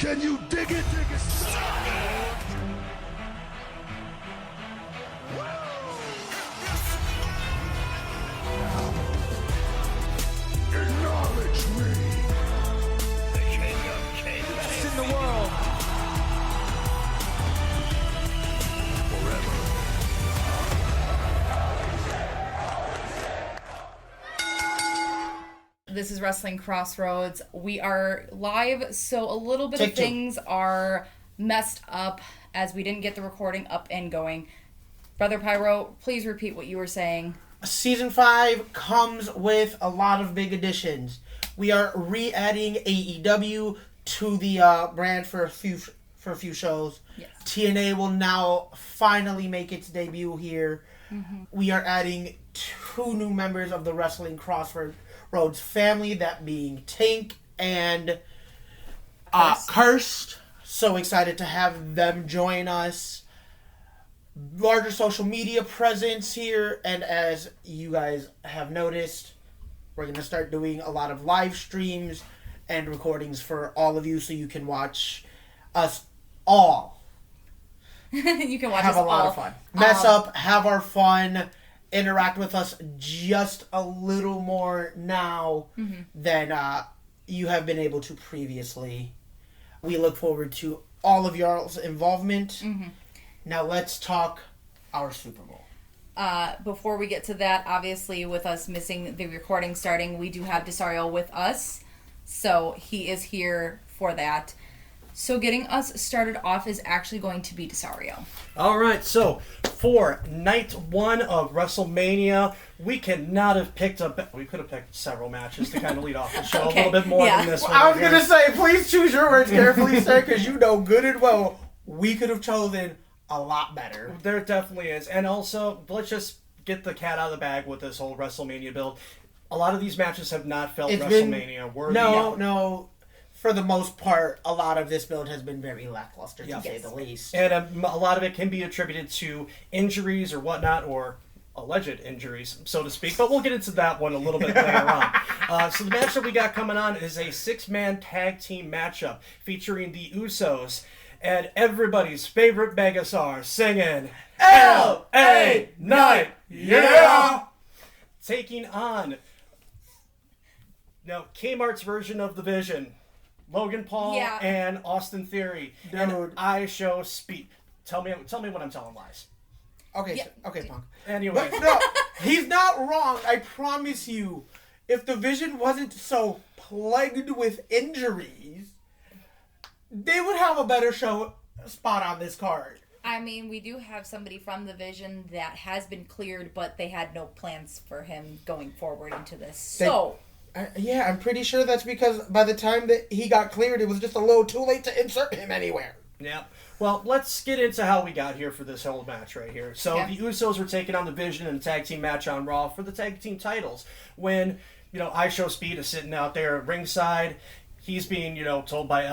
Can you dig it? Acknowledge me. The king of kings. Best in the world. Forever. This is Wrestling Crossroads. We are live, so a little bit of things are messed up as we didn't get the recording up and going. Brother Pyro, please repeat what you were saying. Season 5 comes with a lot of big additions. We are re-adding AEW to the brand for a few shows. Yes. TNA will now finally make its debut here. Mm-hmm. We are adding 2 new members of the Wrestling Crossroads family, that being Tank and Cursed. So excited to have them join us. Larger social media presence here, and as you guys have noticed, we're going to start doing a lot of live streams and recordings for all of you, so you can watch us all. You can watch have us a lot all. of fun. Mess up, have our fun, interact with us just a little more now than you have been able to previously. We look forward to all of y'all's involvement. Mm-hmm. Now let's talk our Super Bowl. Before we get to that, obviously with us missing the recording starting, we do have Desario with us. So he is here for that. So getting us started off is actually going to be Desario. All right, so for night 1 of WrestleMania, we could not have picked up... We could have picked several matches to kind of lead off the show. Okay. A little bit more than this one. I was going to say, please choose your words carefully, sir, because you know good and well we could have chosen a lot better. There definitely is. And also, let's just get the cat out of the bag with this whole WrestleMania build. A lot of these matches have not felt WrestleMania worthy. No. For the most part, a lot of this build has been very lackluster, to say the least. And a lot of it can be attributed to injuries or whatnot, or alleged injuries, so to speak. But we'll get into that one a little bit later on. So the match that we got coming on is a 6-man tag team matchup featuring the Usos and everybody's favorite megastar singing LA Knight, yeah! Taking on Kmart's version of the Vision. Logan Paul and Austin Theory. Dude. And IShowSpeed. Tell me when I'm telling lies. Okay, Punk. Anyway. No, he's not wrong. I promise you. If the Vision wasn't so plagued with injuries, they would have a better show spot on this card. I mean, we do have somebody from the Vision that has been cleared, but they had no plans for him going forward into this. Yeah, I'm pretty sure that's because by the time that he got cleared, it was just a little too late to insert him anywhere. Yeah. Well, let's get into how we got here for this whole match right here. So the Usos were taking on the Vision in a tag team match on Raw for the tag team titles. When, IShowSpeed is sitting out there at ringside, he's being, told by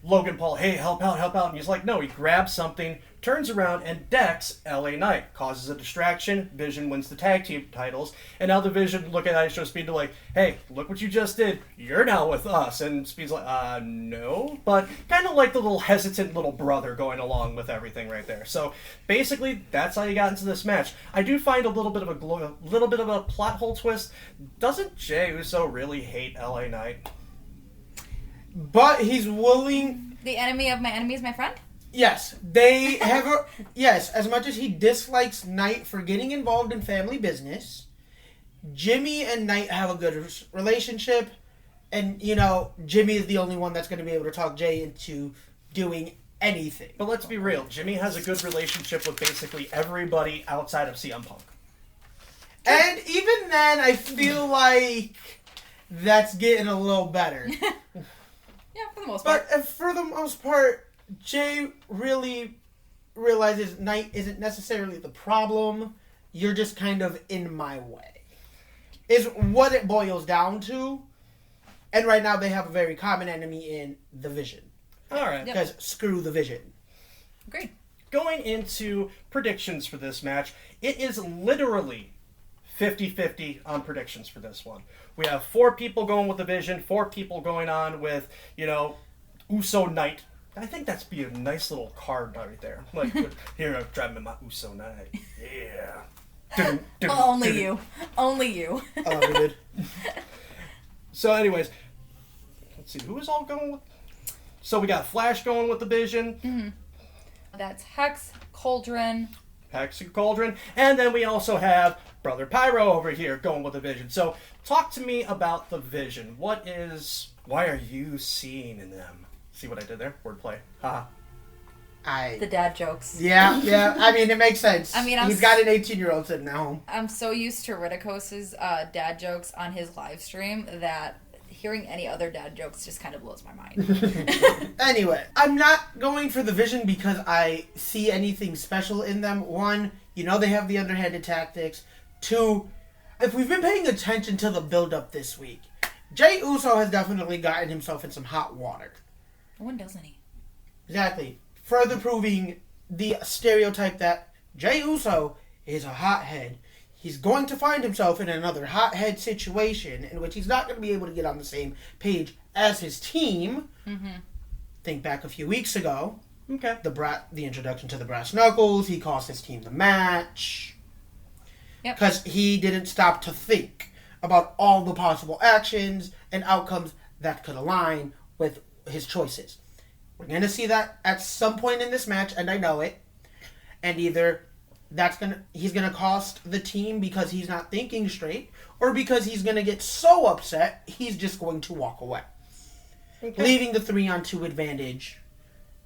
Logan Paul, hey, help out. And he's like, no, he grabs something, turns around, and decks LA Knight. Causes a distraction. Vision wins the tag team titles. And now the Vision look at IShowSpeed, they're like, hey, look what you just did. You're now with us. And Speed's like, no. But kind of like the little hesitant little brother going along with everything right there. So basically, that's how you got into this match. I do find a little bit of a plot hole twist. Doesn't Jey Uso really hate LA Knight? But he's willing... The enemy of my enemy is my friend? Yes. They have Yes, as much as he dislikes Knight for getting involved in family business, Jimmy and Knight have a good relationship. And, Jimmy is the only one that's going to be able to talk Jey into doing anything. But let's be real. Jimmy has a good relationship with basically everybody outside of CM Punk. And even then, I feel like that's getting a little better. Yeah, for the most part. But for the most part, Jey really realizes Knight isn't necessarily the problem. You're just kind of in my way. Is what it boils down to. And right now they have a very common enemy in the Vision. All right. Because screw the Vision. Great. Going into predictions for this match, it is literally 50-50 on predictions for this one. We have 4 people going with the Vision, 4 people going on with, Uso Night. I think that's be a nice little card right there. Like, here, I'm driving my Uso Night. Yeah. Only you. Only you. Oh, we did. So, anyways, let's see, who is all going with... So, we got Flash going with the Vision. Mm-hmm. That's Hex, Cauldron. Hex and Cauldron. And then we also have Brother Pyro over here going with the Vision. So, talk to me about the Vision. Why are you seeing in them? See what I did there? Wordplay. Haha. The dad jokes. Yeah. I mean, it makes sense. I mean, he's got an 18-year-old sitting at home. I'm so used to Ridicos's dad jokes on his live stream that hearing any other dad jokes just kind of blows my mind. Anyway, I'm not going for the Vision because I see anything special in them. One, they have the underhanded tactics. Two, if we've been paying attention to the build-up this week, Jey Uso has definitely gotten himself in some hot water. When doesn't he? Exactly. Further proving the stereotype that Jey Uso is a hothead. He's going to find himself in another hothead situation in which he's not going to be able to get on the same page as his team. Mm-hmm. Think back a few weeks ago. Okay. The introduction to the Brass Knuckles. He cost his team the match. Yep. Because he didn't stop to think about all the possible actions and outcomes that could align with his choices. We're going to see that at some point in this match, and I know it. And either he's going to cost the team because he's not thinking straight, or because he's going to get so upset, he's just going to walk away. Okay. Leaving the 3-on-2 advantage.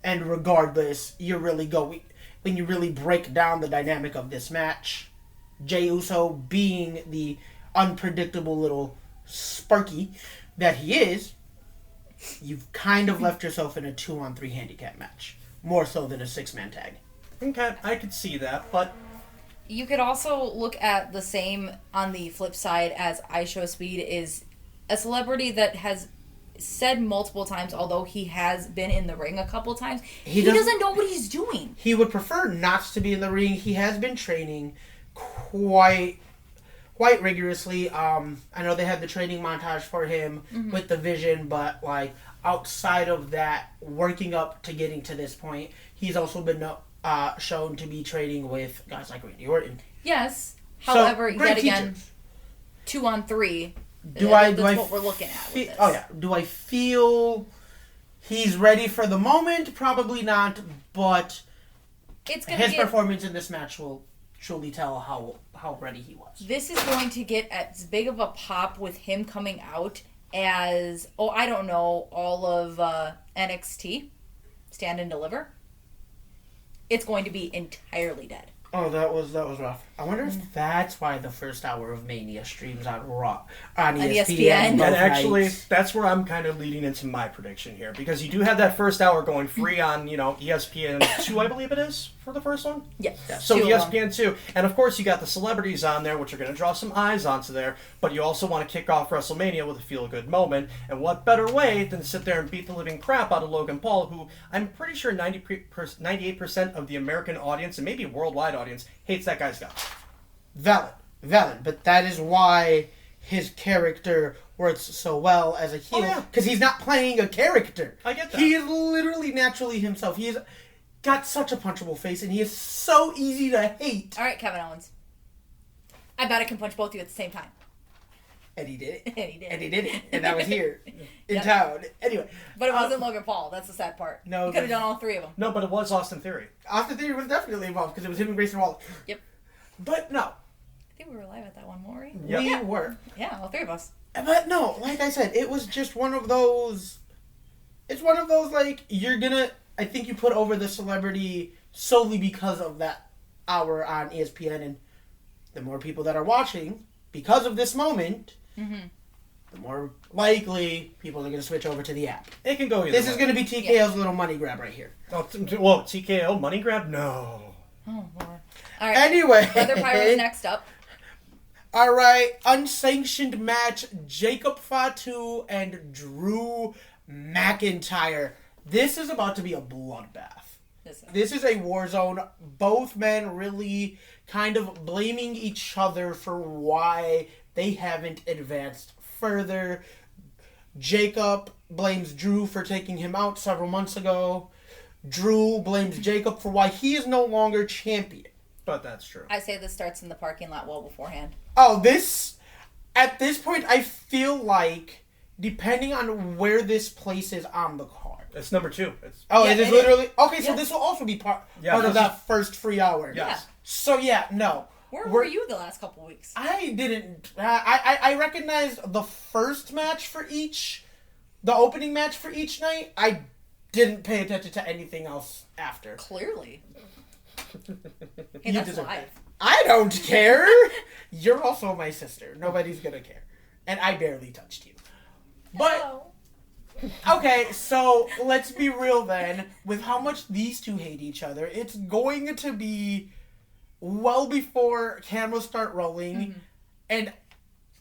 And regardless, when you really break down the dynamic of this match, Jey Uso being the unpredictable little sparky that he is, you've kind of left yourself in a 2-on-3 handicap match. More so than a 6-man tag. Okay, I could see that, but... You could also look at the same on the flip side as IShowSpeed is a celebrity that has said multiple times, although he has been in the ring a couple times, he doesn't know what he's doing. He would prefer not to be in the ring. He has been training quite rigorously. I know they had the training montage for him with the Vision, but outside of that, working up to getting to this point, he's also been shown to be training with guys like Randy Orton. Yes. However, yet again, 2-on-3. That's what we're looking at with this. Oh yeah. Do I feel he's ready for the moment? Probably not, but his performance in this match will truly tell how ready he was. This is going to get as big of a pop with him coming out as, all of NXT, Stand and Deliver. It's going to be entirely dead. Oh, that was rough. I wonder if that's why the first hour of Mania streams on ESPN. And actually, that's where I'm kind of leading into my prediction here, because you do have that first hour going free on, ESPN 2, I believe it is, for the first one? Yes. So ESPN 2. And of course, you got the celebrities on there, which are going to draw some eyes onto there, but you also want to kick off WrestleMania with a feel-good moment, and what better way than to sit there and beat the living crap out of Logan Paul, who I'm pretty sure 98% of the American audience, and maybe worldwide audience, hates that guy's guts. Valid. But that is why his character works so well as a heel. Because he's not playing a character. I get that. He is literally naturally himself. He has got such a punchable face, and he is so easy to hate. All right, Kevin Owens. I bet I can punch both of you at the same time. And he did it. And he did it. And that was here in town. Anyway. But it wasn't Logan Paul. That's the sad part. No. He could have done all three of them. No, but it was Austin Theory. Austin Theory was definitely involved because it was him and Grayson Waller. Yep. But no. I think we were live at that one, weren't we? Yep. We were. Yeah, all three of us. But no, like I said, it was just one of those... It's one of those, I think you put over the celebrity solely because of that hour on ESPN, and the more people that are watching, because of this moment... Mm-hmm. The more likely people are going to switch over to the app. It can go either This way. is going to be TKO's little money grab right here. Oh, whoa, TKO money grab? No. Oh, Lord. All right. Anyway. Brother Pyro's next up. All right. Unsanctioned match. Jacob Fatu and Drew McIntyre. This is about to be a bloodbath. This is a war zone. Both men really kind of blaming each other for why they haven't advanced further. Jacob blames Drew for taking him out several months ago. Drew blames Jacob for why he is no longer champion. But that's true. I say this starts in the parking lot well beforehand. Oh, at this point, I feel like, depending on where this place is on the card. It's number 2. It is literally... Okay, so Yeah. this will also be part Yeah, of that first free hour. Yes. So, no. Where were you the last couple weeks? I didn't... I recognized the first match for each... The opening match for each night. I didn't pay attention to anything else after. Clearly. Hey, You that's deserve live. it. I don't care. You're also my sister. Nobody's gonna care. And I barely touched you. But... Hello. Okay, so let's be real then. With how much these two hate each other, it's going to be well before cameras start rolling. Mm-hmm. And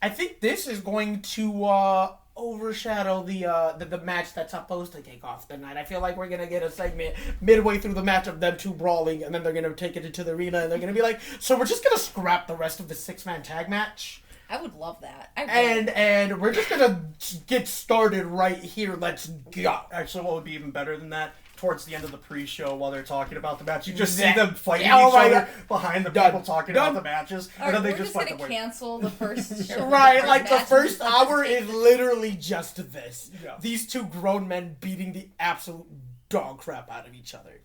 I think this is going to overshadow the match that's supposed to take off tonight. I feel like we're going to get a segment midway through the match of them two brawling, and then they're going to take it into the arena, and they're going to be like, so we're just going to scrap the rest of the 6-man tag match? I would love that. And we're just gonna get started right here. Let's go. Actually, what would be even better than that? Towards the end of the pre-show, while they're talking about the match, you just see That- them fighting Oh each my other God. behind the Done. people talking Done. about the matches, All and then right, they we're just just fight gonna the winner. cancel the first show. Right, like the match and first just let hour this is take- literally just this. Yeah. These two grown men beating the absolute dog crap out of each other.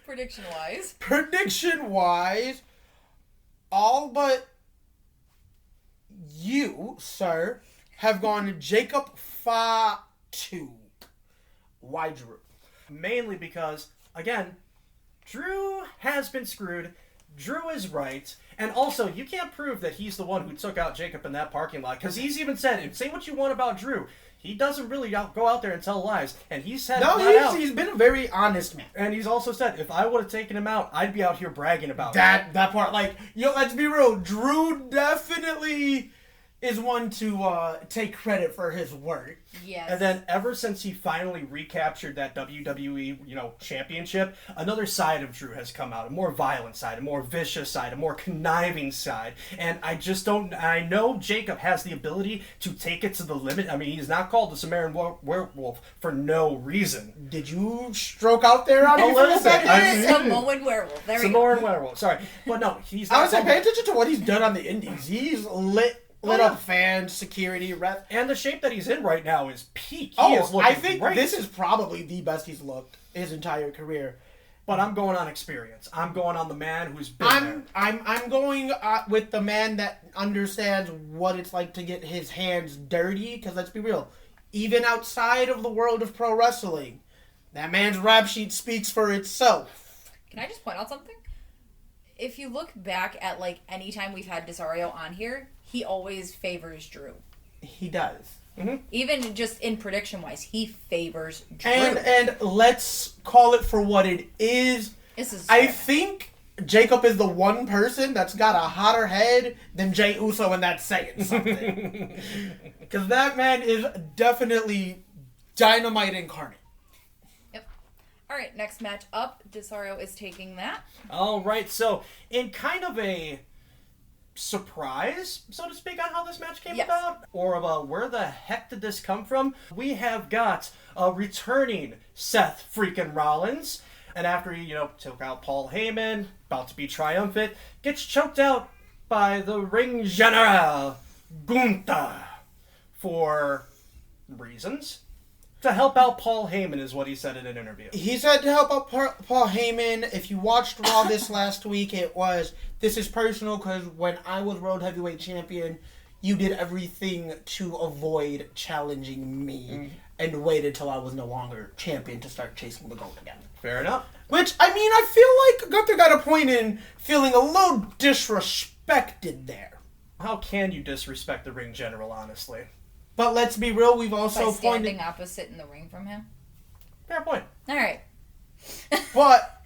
Prediction-wise. Prediction-wise, all but you, sir, have gone Jacob Fatu. Why Drew? Mainly because, again, Drew has been screwed. Drew is right. And also, you can't prove that he's the one who took out Jacob in that parking lot. Because he's even said, say what you want about Drew, he doesn't really go out there and tell lies. And he said He's been a very honest man. And he's also said, if I would have taken him out, I'd be out here bragging about it. That part, like, let's be real. Drew definitely is one to take credit for his work. Yes. And then ever since he finally recaptured that WWE, championship, another side of Drew has come out. A more violent side, a more vicious side, a more conniving side. And I know Jacob has the ability to take it to the limit. I mean, he's not called the Sumerian werewolf for no reason. Did you stroke out there on me for little a bit. second? Samoan werewolf. There we go. Samoan werewolf, sorry. But no, he's not I was like, called- pay attention to what he's done on the indies. He's lit up fans, security, ref. And the shape that he's in right now is peak. He is looking I think great. this is probably the best he's looked his entire career. But I'm going on experience. I'm going on the man who's been there. I'm going with the man that understands what it's like to get his hands dirty. Because let's be real, even outside of the world of pro wrestling, that man's rap sheet speaks for itself. Can I just point out something? If you look back at, any time we've had Desario on here, he always favors Drew. He does. Even just in prediction-wise, he favors Drew. And let's call it for what it is. This is I think Jacob is the one person that's got a hotter head than Jey Uso, and that's saying something. Because that man is definitely dynamite incarnate. Yep. All right, next match up. Desario is taking that. All right, so in kind of a surprise, so to speak, on how this match came about, or about where the heck did this come from, we have got a returning Seth freaking Rollins, and after he, took out Paul Heyman, about to be triumphant, gets choked out by the ring general, Gunther, for reasons. To help out Paul Heyman is what he said in an interview. He said to help out Paul Heyman. If you watched Raw this last week, it was, this is personal because when I was World Heavyweight Champion, you did everything to avoid challenging me and waited till I was no longer champion to start chasing the gold again. Fair enough. Which, I mean, I feel like Gunther got a point in feeling a little disrespected there. How can you disrespect the ring general, honestly? But let's be real, we've also By standing pointed... opposite in the ring from him. Fair point. All right. But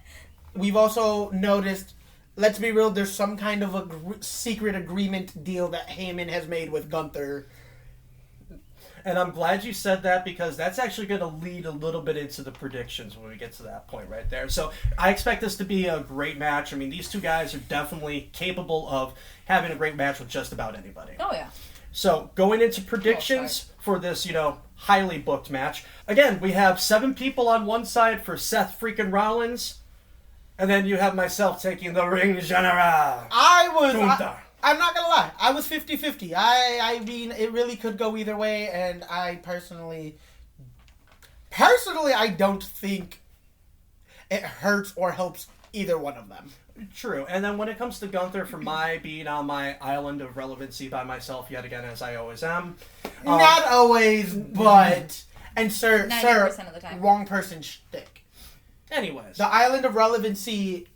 we've also noticed, let's be real, there's some kind of a secret agreement deal that Heyman has made with Gunther. And I'm glad you said that because that's actually going to lead a little bit into the predictions when we get to that point right there. So I expect this to be a great match. I mean, these two guys are definitely capable of having a great match with just about anybody. Oh, yeah. So, going into predictions for this, highly booked match. Again, we have 7 people on one side for Seth freaking Rollins. And then you have myself taking the ring general. Gunther. I'm not gonna lie. I was 50-50. I mean, it really could go either way, and I personally, I don't think it hurts or helps either one of them. True. And then when it comes to Gunther, for my being on my island of relevancy by myself yet again, as I always am. Not always, but... And sir, 90% of the time. Wrong person shtick. Anyways. The island of relevancy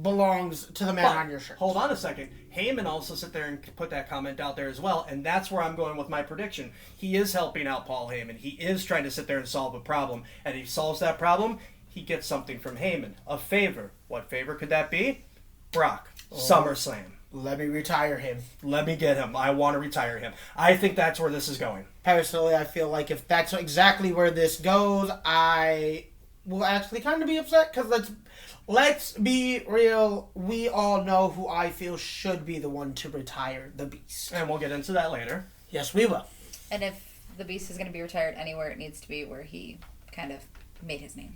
belongs to the man on your shirt. Hold on a second. Heyman also sit there and put that comment out there as well, and that's where I'm going with my prediction. He is helping out Paul Heyman. He is trying to sit there and solve a problem, and he solves that problem, he gets something from Heyman. A favor. What favor could that be? Brock. SummerSlam. Let me retire him. Let me get him. I want to retire him. I think that's where this is going. Personally, I feel like if that's exactly where this goes, I will actually kind of be upset, because let's be real. We all know who I feel should be the one to retire the Beast. And we'll get into that later. Yes, we will. And if the Beast is going to be retired anywhere, it needs to be where he kind of made his name.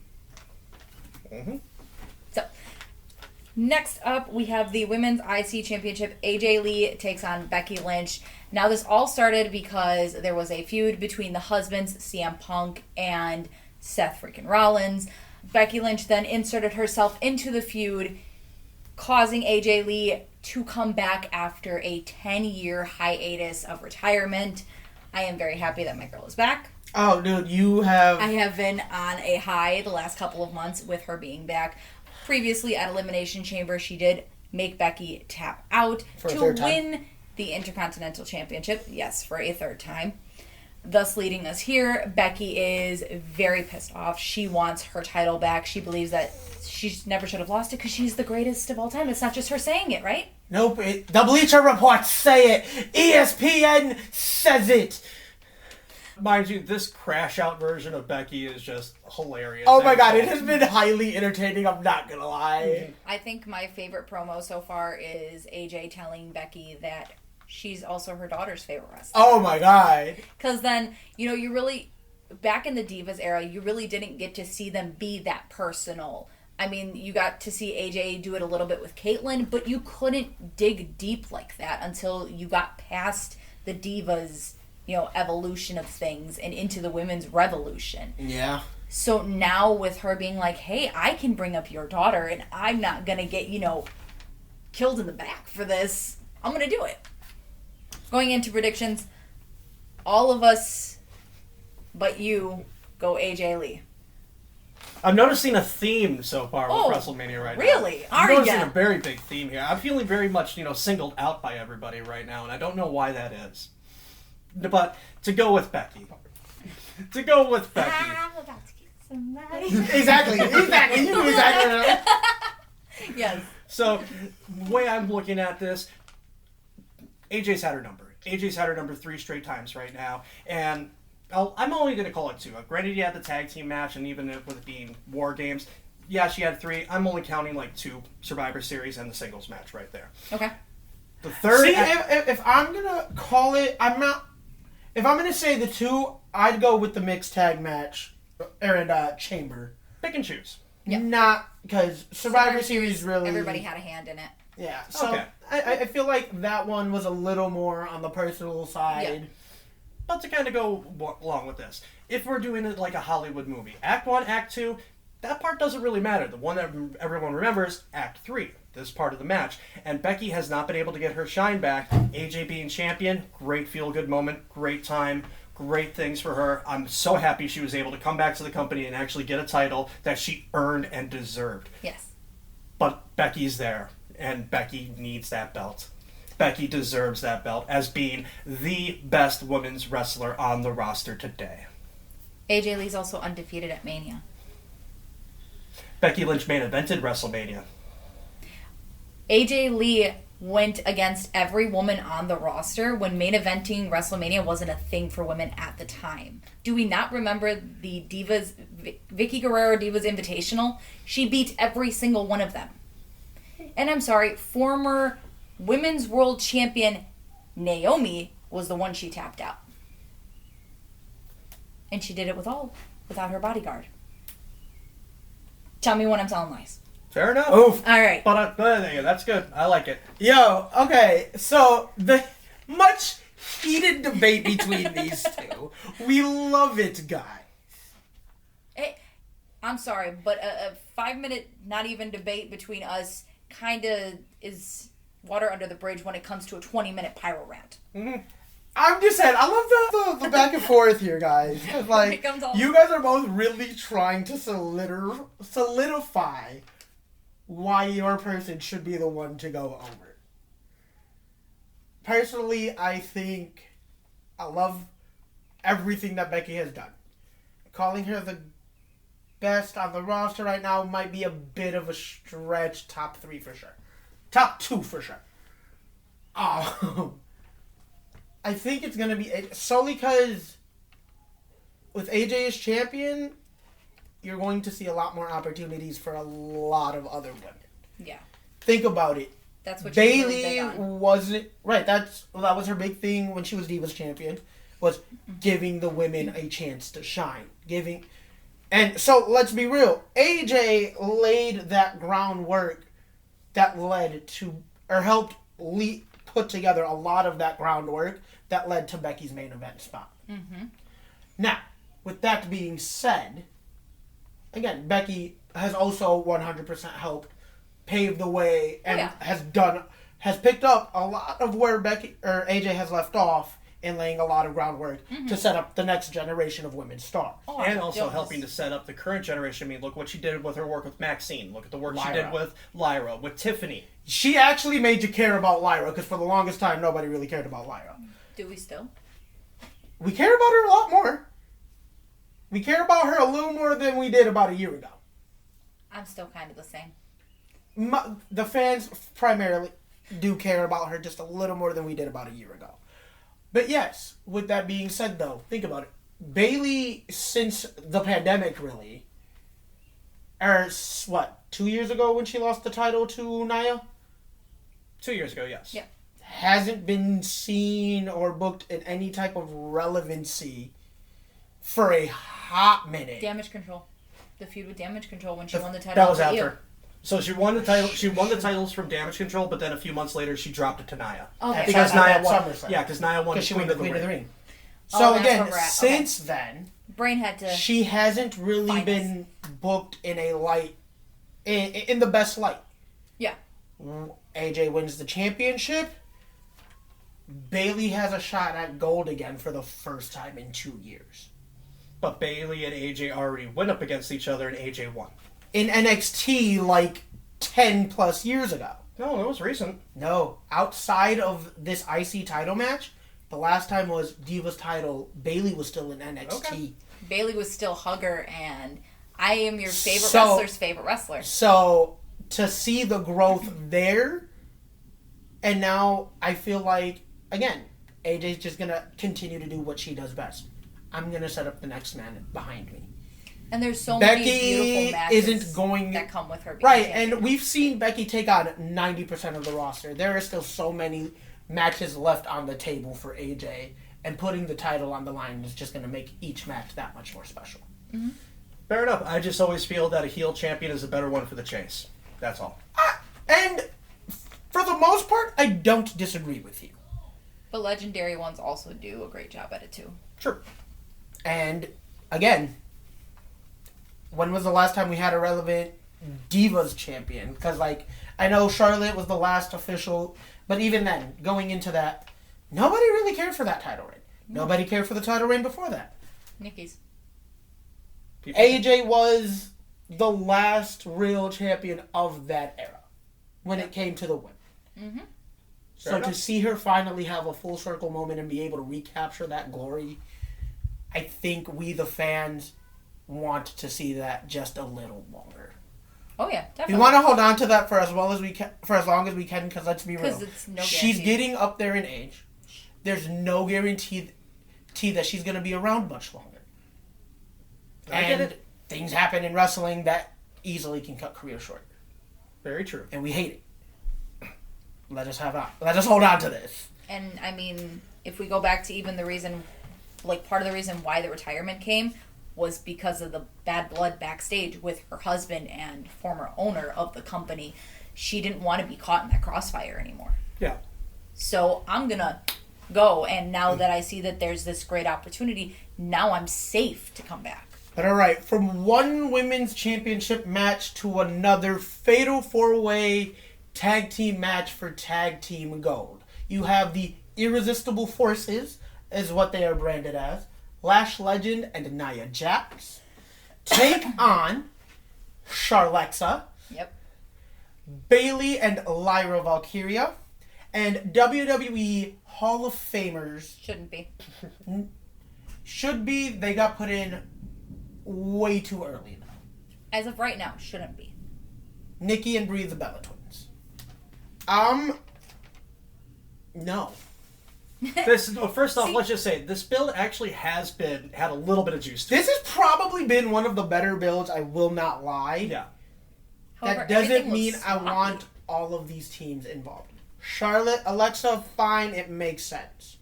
Mm-hmm. So, next up, we have the Women's IC Championship. AJ Lee takes on Becky Lynch. Now, this all started because there was a feud between the husbands, CM Punk and Seth freaking Rollins. Becky Lynch then inserted herself into the feud, causing AJ Lee to come back after a 10-year hiatus of retirement. I am very happy that my girl is back. Oh, dude, you have... I have been on a high the last couple of months with her being back. Previously at Elimination Chamber, she did make Becky tap out to win the Intercontinental Championship. Yes, for a third time. Thus leading us here, Becky is very pissed off. She wants her title back. She believes that she never should have lost it because she's the greatest of all time. It's not just her saying it, right? Nope. The Bleacher Reports say it. ESPN says it. Mind you, this crash-out version of Becky is just hilarious. Oh my god, it has been highly entertaining, I'm not gonna lie. I think my favorite promo so far is AJ telling Becky that she's also her daughter's favorite wrestler. Oh my god. Because then, you really, back in the Divas era, you really didn't get to see them be that personal. I mean, you got to see AJ do it a little bit with Caitlyn, but you couldn't dig deep like that until you got past the Divas, evolution of things and into the women's revolution. Yeah. So now with her being like, hey, I can bring up your daughter and I'm not going to get, killed in the back for this. I'm going to do it. Going into predictions, all of us but you go AJ Lee. I'm noticing a theme so far with WrestleMania right now. Really? I'm noticing a very big theme here. I'm feeling very much, singled out by everybody right now, and I don't know why that is. But to go with Becky. I'm about to get somebody. Exactly. You knew exactly. Yes. So, the way I'm looking at this, AJ's had her number. AJ's had her number 3 straight times right now, and I'm only going to call it 2. Granted, you had the tag team match, and even with it being War Games, yeah, she had 3. I'm only counting 2 Survivor Series and the singles match right there. Okay. The third... See, if I'm going to call it, if I'm going to say the 2, I'd go with the mixed tag match, and Chamber. Pick and choose. Yep. Not, because Survivor Series really... Everybody had a hand in it. Yeah, so okay. I feel like that one was a little more on the personal side. Yeah. But to kind of go along with this, if we're doing it like a Hollywood movie, Act 1, Act 2, that part doesn't really matter. The one that everyone remembers, Act 3, this part of the match. And Becky has not been able to get her shine back. AJ being champion, great feel-good moment, great time, great things for her. I'm so happy she was able to come back to the company and actually get a title that she earned and deserved. Yes. But Becky's there, and Becky needs that belt. Becky deserves that belt as being the best women's wrestler on the roster today. AJ Lee's also undefeated at Mania. Becky Lynch main evented WrestleMania. AJ Lee went against every woman on the roster when main eventing WrestleMania wasn't a thing for women at the time. Do we not remember the Divas, Vicky Guerrero Divas Invitational? She beat every single one of them. And I'm sorry, former Women's World Champion Naomi was the one she tapped out. And she did it without her bodyguard. Tell me when I'm telling lies. Fair enough. Oof. All right. But that's good. I like it. Yo, okay, so the much heated debate between these two. We love it, guys. I'm sorry, but a 5-minute, not even debate between us kind of is water under the bridge when it comes to a 20-minute pyro rant. Mm-hmm. I'm just saying, I love the back and forth here, guys. It's like, you guys are both really trying to solidify why your person should be the one to go over. Personally, I think I love everything that Becky has done. Calling her the best on the roster right now might be a bit of a stretch. Top 3 for sure. Top 2 for sure. I think it's going to be solely because with AJ as champion, you're going to see a lot more opportunities for a lot of other women. Yeah. Think about it. That's what Bayley wasn't right. That was her big thing when she was Divas champion, was giving the women a chance to shine. And so let's be real. AJ laid that groundwork that led to, or helped put together a lot of that groundwork that led to Becky's main event spot. Mm-hmm. Now, with that being said, again, Becky has also 100% helped pave the way and has picked up a lot of where Becky or AJ has left off in laying a lot of groundwork to set up the next generation of women's stars. Oh, and also helping to set up the current generation. I mean, look what she did with her work with Maxine. Look at the work she did with Lyra, with Tiffany. She actually made you care about Lyra, because for the longest time, nobody really cared about Lyra. Do we still? We care about her a lot more. We care about her a little more than we did about a year ago. I'm still kind of the same. The fans primarily do care about her just a little more than we did about a year ago. But yes, with that being said, though, think about it. Bayley, since the pandemic, really, or 2 years ago when she lost the title to Nia? 2 years ago, yes. Yeah. Hasn't been seen or booked in any type of relevancy for a hot minute. Damage Control. The feud with Damage Control when she won the title. That was after. So she won the title. She won the titles from Damage Control, but then a few months later she dropped it to Nia. Okay. Because Nia won. SummerSlam. Yeah, because Nia won. Because she won the Queen of the Ring. Oh, So that's again, where we're at. since then, Brain had to. she hasn't really been booked in a light, in the best light. Yeah. AJ wins the championship. Bayley has a shot at gold again for the first time in 2 years. But Bayley and AJ already went up against each other, and AJ won. In NXT, like 10 plus years ago. No, it was recent. No, outside of this IC title match, the last time was Divas title. Bayley was still in NXT. Okay. Bayley was still Hugger, and I am your favorite wrestler's favorite wrestler. So to see the growth there, and now I feel like, again, AJ's just going to continue to do what she does best. I'm going to set up the next man behind me. And there's so Becky many beautiful matches isn't going, that come with her being right, champion. and we've seen Becky take on 90% of the roster. There are still so many matches left on the table for AJ, and putting the title on the line is just going to make each match that much more special. Mm-hmm. Fair enough. I just always feel that a heel champion is a better one for the chase. That's all. And for the most part, I don't disagree with you. But legendary ones also do a great job at it too. Sure. And again, when was the last time we had a relevant Divas champion? Because, like, I know Charlotte was the last official, but even then, going into that, nobody really cared for that title reign. Nobody cared for the title reign before that. Nikki's. AJ was the last real champion of that era when it came to the win. Mm-hmm. So to see her finally have a full circle moment and be able to recapture that glory, I think we, the fans, want to see that just a little longer. Oh yeah, definitely. We want to hold on to that for as long as we can, because let's be real, it's no she's guarantee. getting up there in age. There's no guarantee that she's going to be around much longer. I get And it. things happen in wrestling that easily can cut careers short, Very true. and we hate it. Let us hold on to this. And I mean, if we go back to even the reason, like part of the reason why the retirement came was because of the bad blood backstage with her husband and former owner of the company. She didn't want to be caught in that crossfire anymore. Yeah. So I'm going to go, and now that I see that there's this great opportunity, now I'm safe to come back. But alright, from one women's championship match to another fatal 4-way tag team match for tag team gold. You have the Irresistible Forces, is what they are branded as. Lash Legend and Nia Jax take on Charlexa, Yep. Bayley and Lyra Valkyria, and WWE Hall of Famers. Shouldn't be. Should be. They got put in way too early though. As of right now, shouldn't be. Nikki and Brie, the Bella Twins. No. First off, let's just say this build actually had a little bit of juice to it. This has probably been one of the better builds, I will not lie. Yeah. However, That doesn't everything was mean I sloppy. want all of these teams involved. Charlotte, Alexa, fine, it makes sense.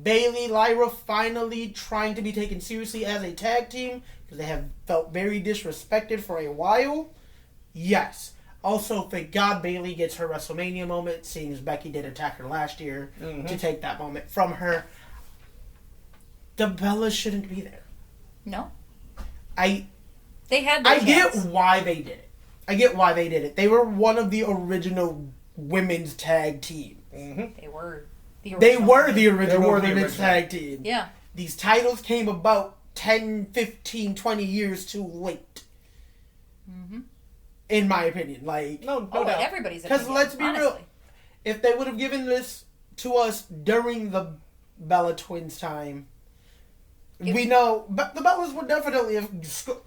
Bayley, Lyra finally trying to be taken seriously as a tag team because they have felt very disrespected for a while. Yes. Also, thank God Bayley gets her WrestleMania moment, seeing as Becky did attack her last year to take that moment from her. The Bellas shouldn't be there. No. I They had their get chance. why they did it. They were one of the original women's tag team. They were the original. They were the original They were the women's original. tag team. Yeah. These titles came about 10, 15, 20 years too late. In my opinion. Like, No Oh, doubt. everybody's because opinion, let's be real. honestly. If they would have given this to us during the Bella Twins time, we know but the Bellas would definitely have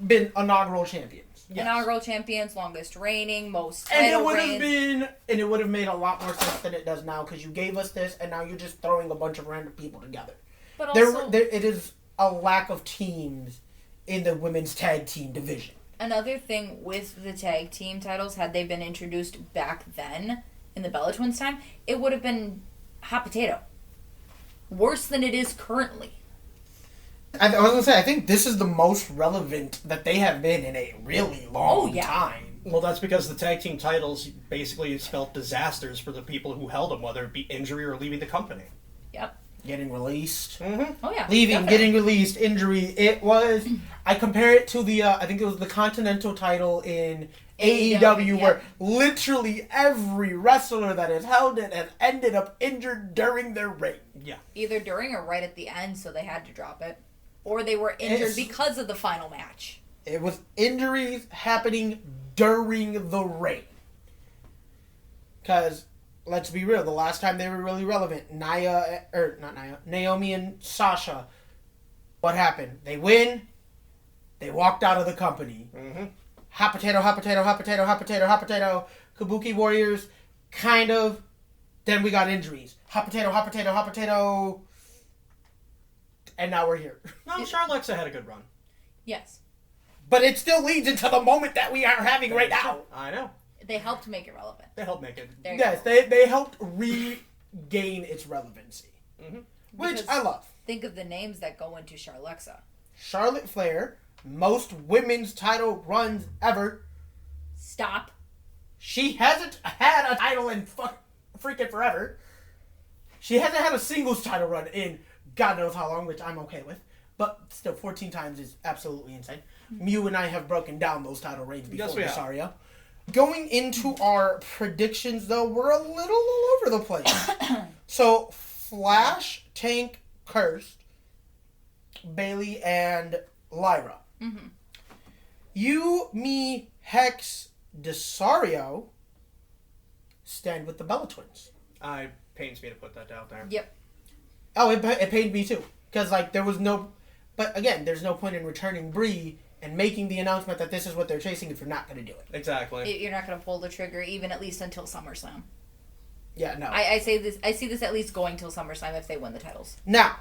been inaugural champions. Yes. Inaugural champions, longest reigning, most And it title would have reigns. been, and it would have made a lot more sense than it does now because you gave us this, and now you're just throwing a bunch of random people together. But also, It is a lack of teams in the women's tag team division. another thing with the tag team titles, had they been introduced back then in the Bella Twins time, it would have been hot potato. Worse than it is currently. I was gonna say, I think this is the most relevant that they have been in a really long time. Well, that's because the tag team titles basically spelled disasters for the people who held them, whether it be injury or leaving the company. Yep. Getting released. Oh yeah. Leaving, definitely. getting released, injury. It was, I compare it to the, I think it was the Continental title in AEW, yeah. where literally every wrestler that has held it has ended up injured during their reign. Yeah. Either during or right at the end, so they had to drop it. Or they were injured because of the final match. It was injuries happening during the reign. Because, let's be real, the last time they were really relevant, Naomi and Sasha, what happened? They win, they walked out of the company. Hot potato, hot potato, hot potato, hot potato, hot potato. Kabuki Warriors, kind of. Then we got injuries. Hot potato, hot potato, hot potato. And now we're here. No, Charlexa had a good run. Yes. But it still leads into the moment that we are having right now. I know. They helped make it relevant. They helped make it. There you Yes, go. they helped regain its relevancy. Which Because I love. Think of the names that go into Charlexa. Charlotte Flair, most women's title runs ever. Stop. She hasn't had a title in freaking forever. She hasn't had a singles title run in God knows how long, which I'm okay with. But still, 14 times is absolutely insane. Mew and I have broken down those title reigns before, Yes, we have. Desario. Going into our predictions, though, we're a little all over the place. So, Flash, Tank, Cursed, Bayley, and Lyra. You, me, Hex, Desario stand with the Bella Twins. It pains me to put that out there. Yep. Oh, it pained me too. Because, like, there was no... But, again, there's no point in returning Brie and making the announcement that this is what they're chasing if you're not going to do it. Exactly. You're not going to pull the trigger, even at least until SummerSlam. Yeah, no. I see this at least going till SummerSlam if they win the titles. Now,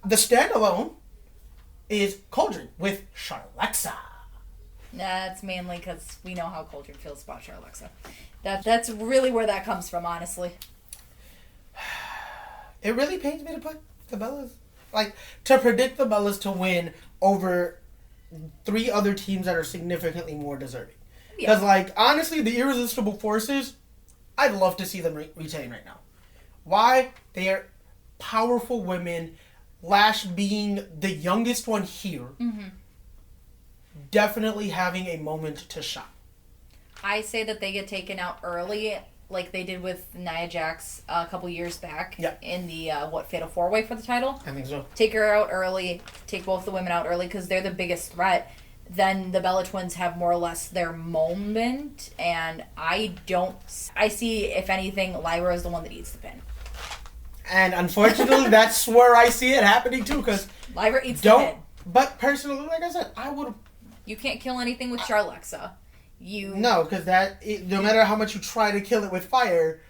the standalone is Cauldron with Charlexa. That's mainly because we know how Cauldron feels about Charlexa. That's really where that comes from, honestly. It really pains me to put the Bellas, to predict the Bellas to win over 3 other teams that are significantly more deserving. Because, honestly, the Irresistible Forces, I'd love to see them retain right now. Why? They are powerful women. Lash being the youngest one here, definitely having a moment to shine. I say that they get taken out early, like they did with Nia Jax a couple years back in the, Fatal 4-Way for the title? I think so. Take her out early, take both the women out early, because they're the biggest threat. Then the Bella Twins have more or less their moment, and I see, if anything, Lyra is the one that eats the pin. And unfortunately, that's where I see it happening too, because Lyra eats the pin. But personally, like I said, I would. You can't kill anything with Charlexa. No, because no matter how much you try to kill it with fire,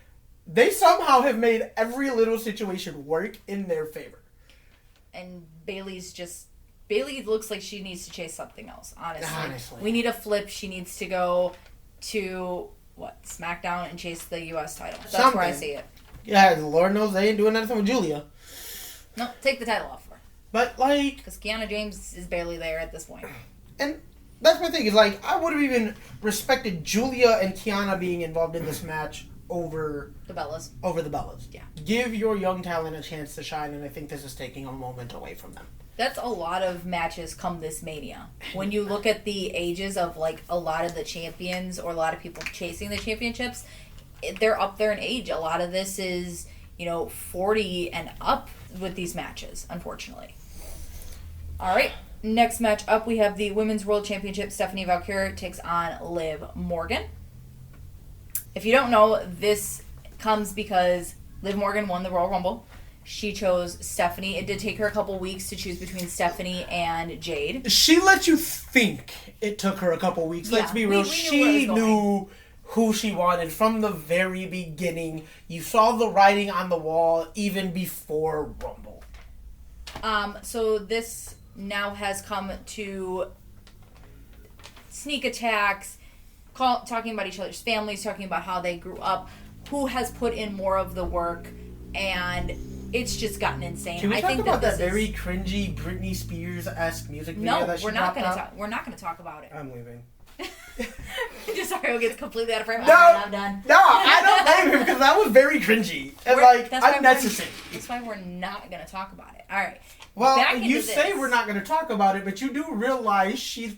they somehow have made every little situation work in their favor. And Bayley looks like she needs to chase something else, honestly. We need a flip. She needs to go to, SmackDown and chase the U.S. title. That's where I see it. Yeah, Lord knows they ain't doing anything with Julia. No, take the title off her. But, because Kiana James is barely there at this point. And that's my thing, is, I would have even respected Julia and Kiana being involved in this match over the Bellas. Yeah. Give your young talent a chance to shine, and I think this is taking a moment away from them. That's a lot of matches come this Mania. When you look at the ages of, a lot of the champions or a lot of people chasing the championships, they're up there in age. A lot of this is, 40 and up with these matches, unfortunately. All right. Next match up, we have the Women's World Championship. Stephanie Vaquer takes on Liv Morgan. If you don't know, this comes because Liv Morgan won the Royal Rumble. She chose Stephanie. It did take her a couple weeks to choose between Stephanie and Jade. She let you think it took her a couple weeks. Let's be real. She knew who she wanted from the very beginning. You saw the writing on the wall even before Rumble. So this now has come to sneak attacks, talking about each other's families, talking about how they grew up, who has put in more of the work, and it's just gotten insane. Can we talk about that very cringy Britney Spears-esque music video that she we're not going to talk about it. I'm leaving. Desario gets completely out of frame. No, I'm done. No, I don't blame him because that was very cringy and unnecessary. That's why we're not going to talk about it. All right. Well, you say we're not going to talk about it, but you do realize she's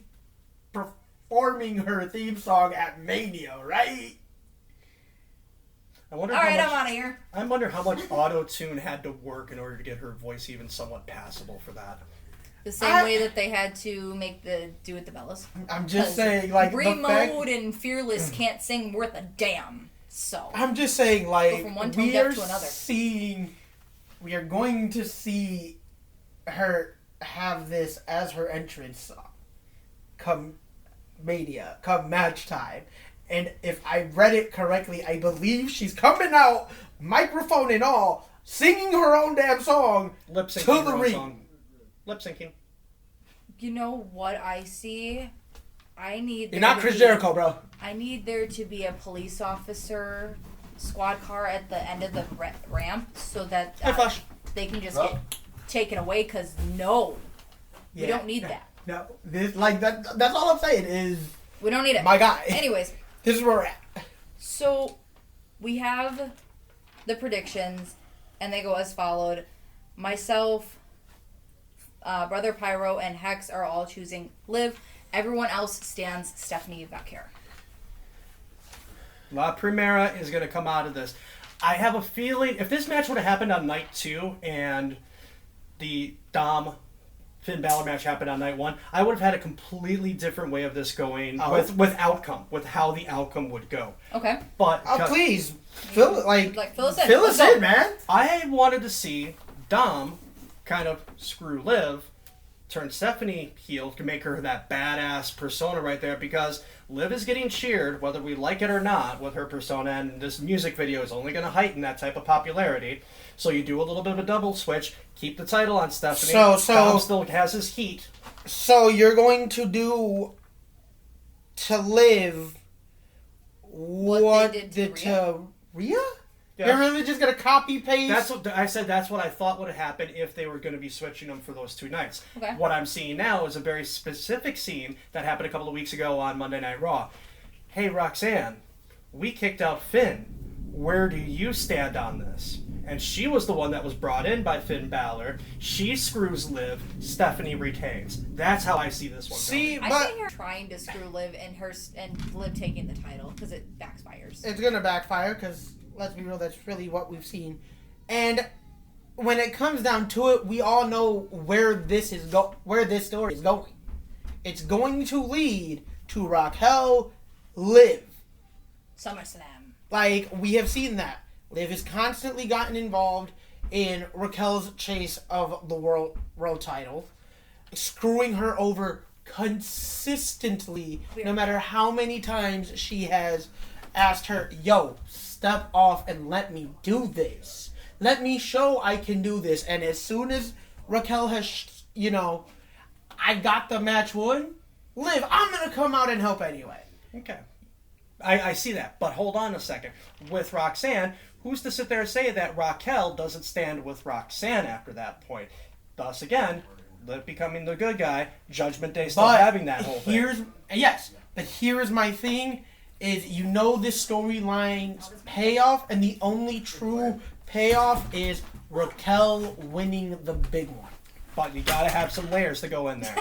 performing her theme song at Mania, right? I'm out of here. I wonder how much auto-tune had to work in order to get her voice even somewhat passable for that. The same way that they had to do with the Bellas. I'm just saying, Remote and Fearless can't sing worth a damn. So I'm just saying, go from one tone deaf to another. We are going to see her have this as her entrance song come Mania, come match time. And if I read it correctly, I believe she's coming out, microphone and all, singing her own damn song to the ring. Lip syncing. You know what I see? You're not Chris Jericho, bro. I need there to be a police officer squad car at the end of the ramp so that they can just get taken away. Because we don't need that. No, that's all I'm saying is we don't need it. My guy. Anyways, this is where we're at. So we have the predictions, and they go as followed. Myself, Brother Pyro, and Hex are all choosing Liv. Everyone else stands Stephanie Vaquer. La Primera is going to come out of this. I have a feeling if this match would have happened on night 2 and the Dom Finn Balor match happened on night 1, I would have had a completely different way of this going with how the outcome would go. Okay. But please fill us in, man. I wanted to see Dom kind of screw Liv, turn Stephanie heel to make her that badass persona right there, because Liv is getting cheered whether we like it or not with her persona, and this music video is only going to heighten that type of popularity. So you do a little bit of a double switch, keep the title on Stephanie. Dom still has his heat. So you're going to do to Liv what they did to Rhea? Yeah. They're really just gonna copy paste. That's what I said. That's what I thought would happen if they were going to be switching them for those 2 nights. Okay. What I'm seeing now is a very specific scene that happened a couple of weeks ago on Monday Night Raw. Hey, Roxanne, we kicked out Finn. Where do you stand on this? And she was the one that was brought in by Finn Balor. She screws Liv. Stephanie retains. That's how I see this one. See, going. I but think you're trying to screw Liv and Liv taking the title because it backfires. it's gonna backfire because let's be real, that's really what we've seen. And when it comes down to it, we all know where this story is going. It's going to lead to Raquel, Liv. SummerSlam. Like, we have seen that. Liv has constantly gotten involved in Raquel's chase of the world title, screwing her over consistently, no matter how many times she has asked her, yo, step off and let me do this. Let me show I can do this. And as soon as Raquel has, I got the match won, Liv, I'm going to come out and help anyway. Okay. I see that. But hold on a second. With Roxanne, who's to sit there and say that Raquel doesn't stand with Roxanne after that point? Thus, again, Liv becoming the good guy, Judgment Day still having that whole thing. Yes, but here's my thing, is this storyline's payoff, and the only true payoff is Raquel winning the big one. But you gotta have some layers to go in there.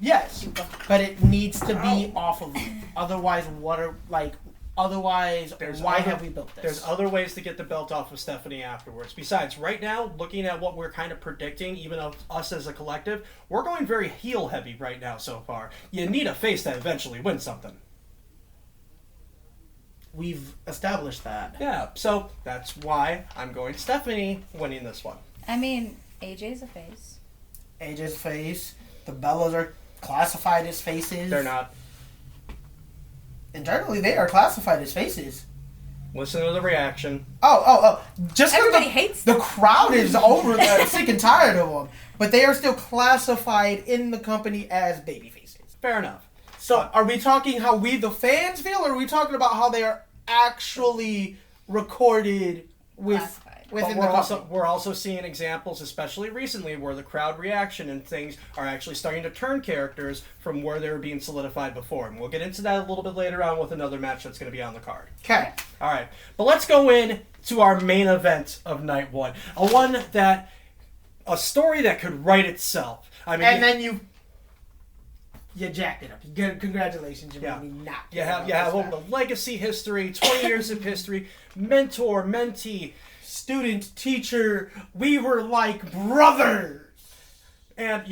Yes, but it needs to be off of it. Otherwise, why have we built this? There's other ways to get the belt off of Stephanie afterwards. Besides, right now, looking at what we're kind of predicting, even of us as a collective, we're going very heel heavy right now so far. You need a face that eventually wins something. We've established that. Yeah, so that's why I'm going Stephanie winning this one. I mean, AJ's a face. AJ's face. The Bellas are classified as faces. They're not. Internally, they are classified as faces. Listen to the reaction. Oh. Just Everybody hates the them. crowd is over sick and tired of them. But they are still classified in the company as baby faces. Fair enough. So, are we talking how we, the fans, feel, or are we talking about how they are actually recorded within But the company? we're also seeing examples, especially recently, where the crowd reaction and things are actually starting to turn characters from where they were being solidified before. And we'll get into that a little bit later on with another match that's going to be on the card. Okay. All right. But let's go in to our main event of night one. A story that could write itself. I mean, And then you jacked it up. Congratulations. You made me not. You have over the legacy history, 20 years of history, mentor, mentee, student, teacher, we were like brothers. And,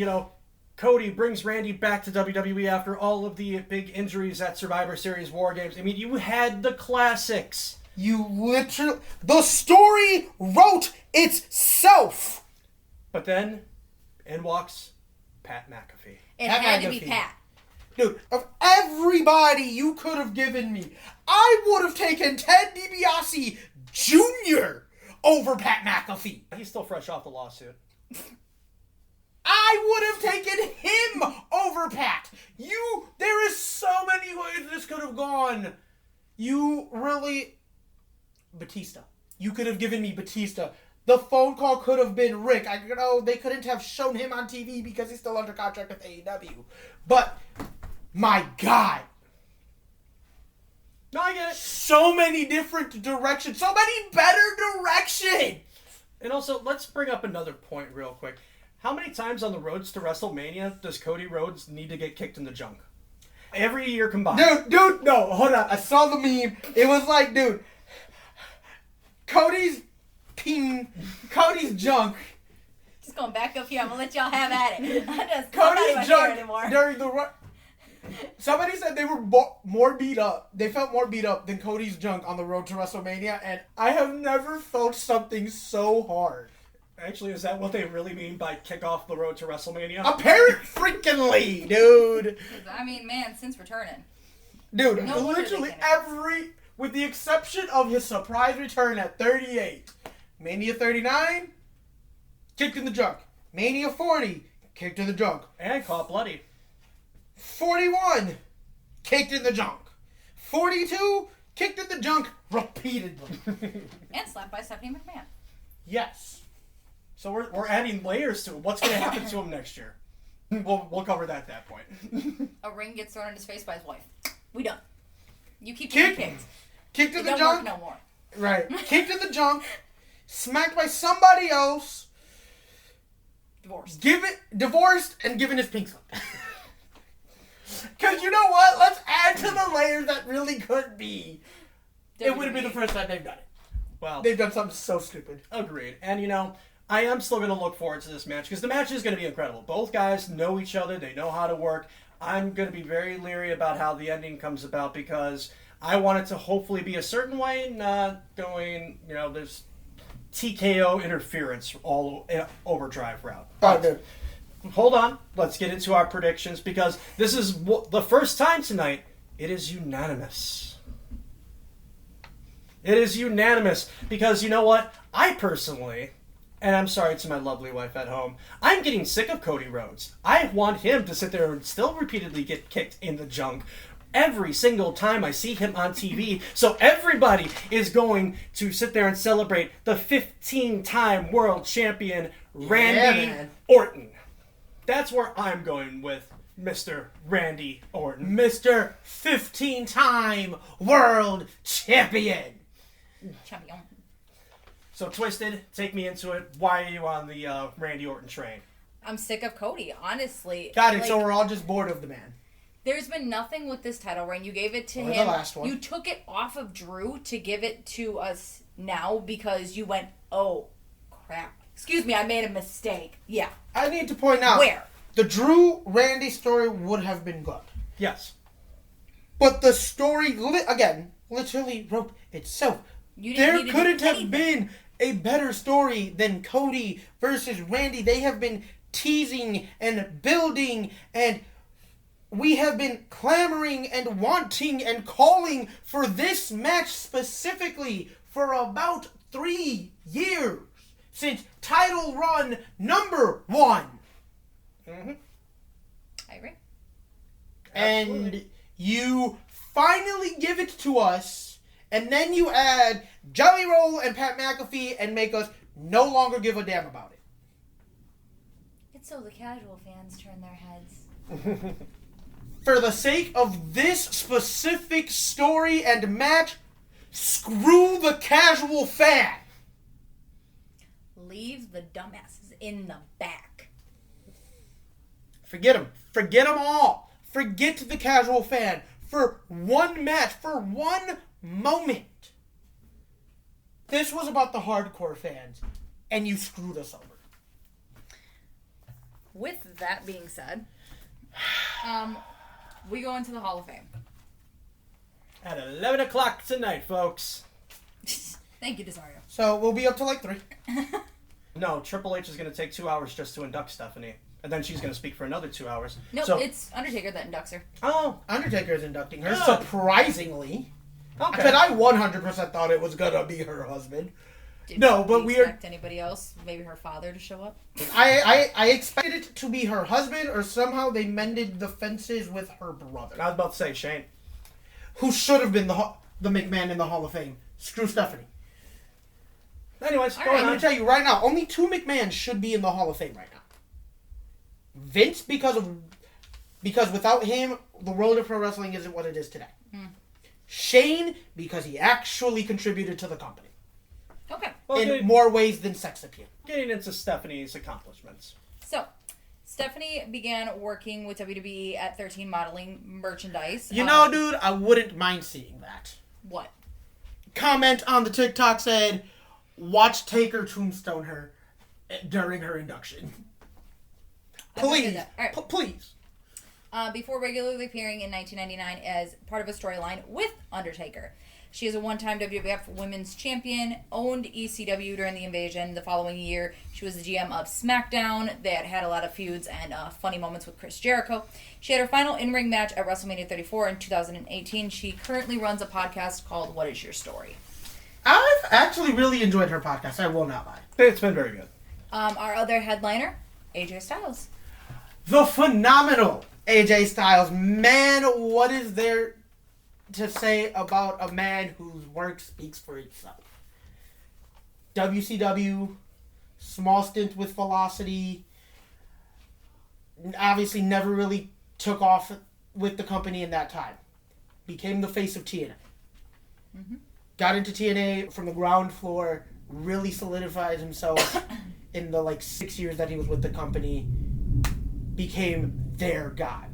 Cody brings Randy back to WWE after all of the big injuries at Survivor Series War Games. I mean, you had the classics. The story wrote itself. But then, in walks Pat McAfee. It Pat had to be McAfee. Pat. Dude, of everybody you could have given me, I would have taken Ted DiBiase Jr. over Pat McAfee. He's still fresh off the lawsuit. I would have taken him over Pat. There is so many ways this could have gone. Batista. You could have given me Batista. The phone call could have been Rick. I know they couldn't have shown him on TV because he's still under contract with AEW. But, my God. No, I get it. So many different directions. So many better directions. And also, let's bring up another point real quick. How many times on the roads to WrestleMania does Cody Rhodes need to get kicked in the junk? Every year combined. Dude, no, hold on. I saw the meme. It was like, dude, Cody's junk. Just going back up here. I'm going to let y'all have at it. I'm not Cody's even here junk anymore. during the run. Somebody said they were more beat up. They felt more beat up than Cody's junk on the road to WrestleMania, and I have never felt something so hard. Actually, is that what they really mean by kick off the road to WrestleMania? Apparently, dude. I mean, man, since returning. Dude, No wonder literally they can't. with the exception of his surprise return at 38. Mania 39, kicked in the junk. Mania 40, kicked in the junk. And caught bloody. 41, kicked in the junk. 42, kicked in the junk repeatedly. And slapped by Stephanie McMahon. Yes. So we're adding layers to it. What's going to happen to him next year? We'll cover that at that point. A ring gets thrown in his face by his wife. We done. You keep Kick- getting kicked. Kicked in It the don't junk. work no more. Right. Kicked in the junk. Smacked by somebody else. Divorced. Divorced and given his pink slip. Because you know what? Let's add to the layers that really could be. It wouldn't be the first time they've done it. Well, They've done something so stupid. agreed. And, I am still going to look forward to this match because the match is going to be incredible. Both guys know each other. They know how to work. I'm going to be very leery about how the ending comes about because I want it to hopefully be a certain way, not going, there's TKO interference all overdrive route. But hold on. Let's get into our predictions because this is the first time tonight it is unanimous. It is unanimous because you know what? I personally, and I'm sorry to my lovely wife at home, I'm getting sick of Cody Rhodes. I want him to sit there and still repeatedly get kicked in the junk every single time I see him on TV. So everybody is going to sit there and celebrate the 15-time world champion Randy Orton. That's where I'm going with Mr. Randy Orton. Mr. 15-time world champion. Champion. So, Twisted, take me into it. Why are you on the Randy Orton train? I'm sick of Cody, honestly. Got it, so we're all just bored of the man. There's been nothing with this title reign. You gave it to Or him. the last one. You took it off of Drew to give it to us now because you went, oh, crap. Excuse me, I made a mistake. Yeah. I need to point out. Where? The Drew-Randy story would have been good. Yes. But the story, literally wrote itself. There couldn't have been a better story than Cody versus Randy. They have been teasing and building, and we have been clamoring and wanting and calling for this match specifically for about 3 years. Since title run number 1. Mm-hmm. I agree. And you finally give it to us, and then you add Jelly Roll and Pat McAfee and make us no longer give a damn about it. It's so the casual fans turn their heads. For the sake of this specific story and match, screw the casual fan. Leave the dumbasses in the back. Forget them. Forget them all. Forget the casual fan for one match, for one moment. This was about the hardcore fans, and you screwed us over. With that being said, we go into the Hall of Fame. At 11 o'clock tonight, folks. Thank you, Desario. So we'll be up to like 3. No, Triple H is going to take 2 hours just to induct Stephanie. And then she's going to speak for another 2 hours. Nope, So, it's Undertaker that inducts her. oh, Undertaker is inducting her, Good. surprisingly. okay. Because I 100% thought it was going to be her husband. Did No, but we we are- expect anybody else, maybe her father, to show up? I expected it to be her husband, or somehow they mended the fences with her brother, I was about to say Shane. who should have been the McMahon in the Hall of Fame. Screw Stephanie. Anyways, All go right. I'm on. going to tell you right now, only 2 McMahons should be in the Hall of Fame right now. Vince, because without him, the world of pro wrestling isn't what it is today. Shane, because he actually contributed to the company. Okay. Well, In more ways than sex appeal. getting into Stephanie's accomplishments. So, Stephanie began working with WWE at 13 modeling merchandise. You know, dude, I wouldn't mind seeing that. What? Comment on the TikTok said, watch Taker tombstone her during her induction. I'm gonna do Please. that. All right. Please. Before regularly appearing in 1999 as part of a storyline with Undertaker. She is a one-time WWF Women's Champion, owned ECW during the invasion. The following year, she was the GM of SmackDown that had a lot of feuds and funny moments with Chris Jericho. She had her final in-ring match at WrestleMania 34 in 2018. She currently runs a podcast called What Is Your Story? I've actually really enjoyed her podcast, I will not lie. It's been very good. Our other headliner, AJ Styles. The phenomenal AJ Styles. Man, what is there to say about a man whose work speaks for itself. WCW, small stint with Velocity, obviously never really took off with the company in that time. Became the face of TNA. Mm-hmm. Got into TNA from the ground floor, really solidified himself in the 6 years that he was with the company. Became their guy.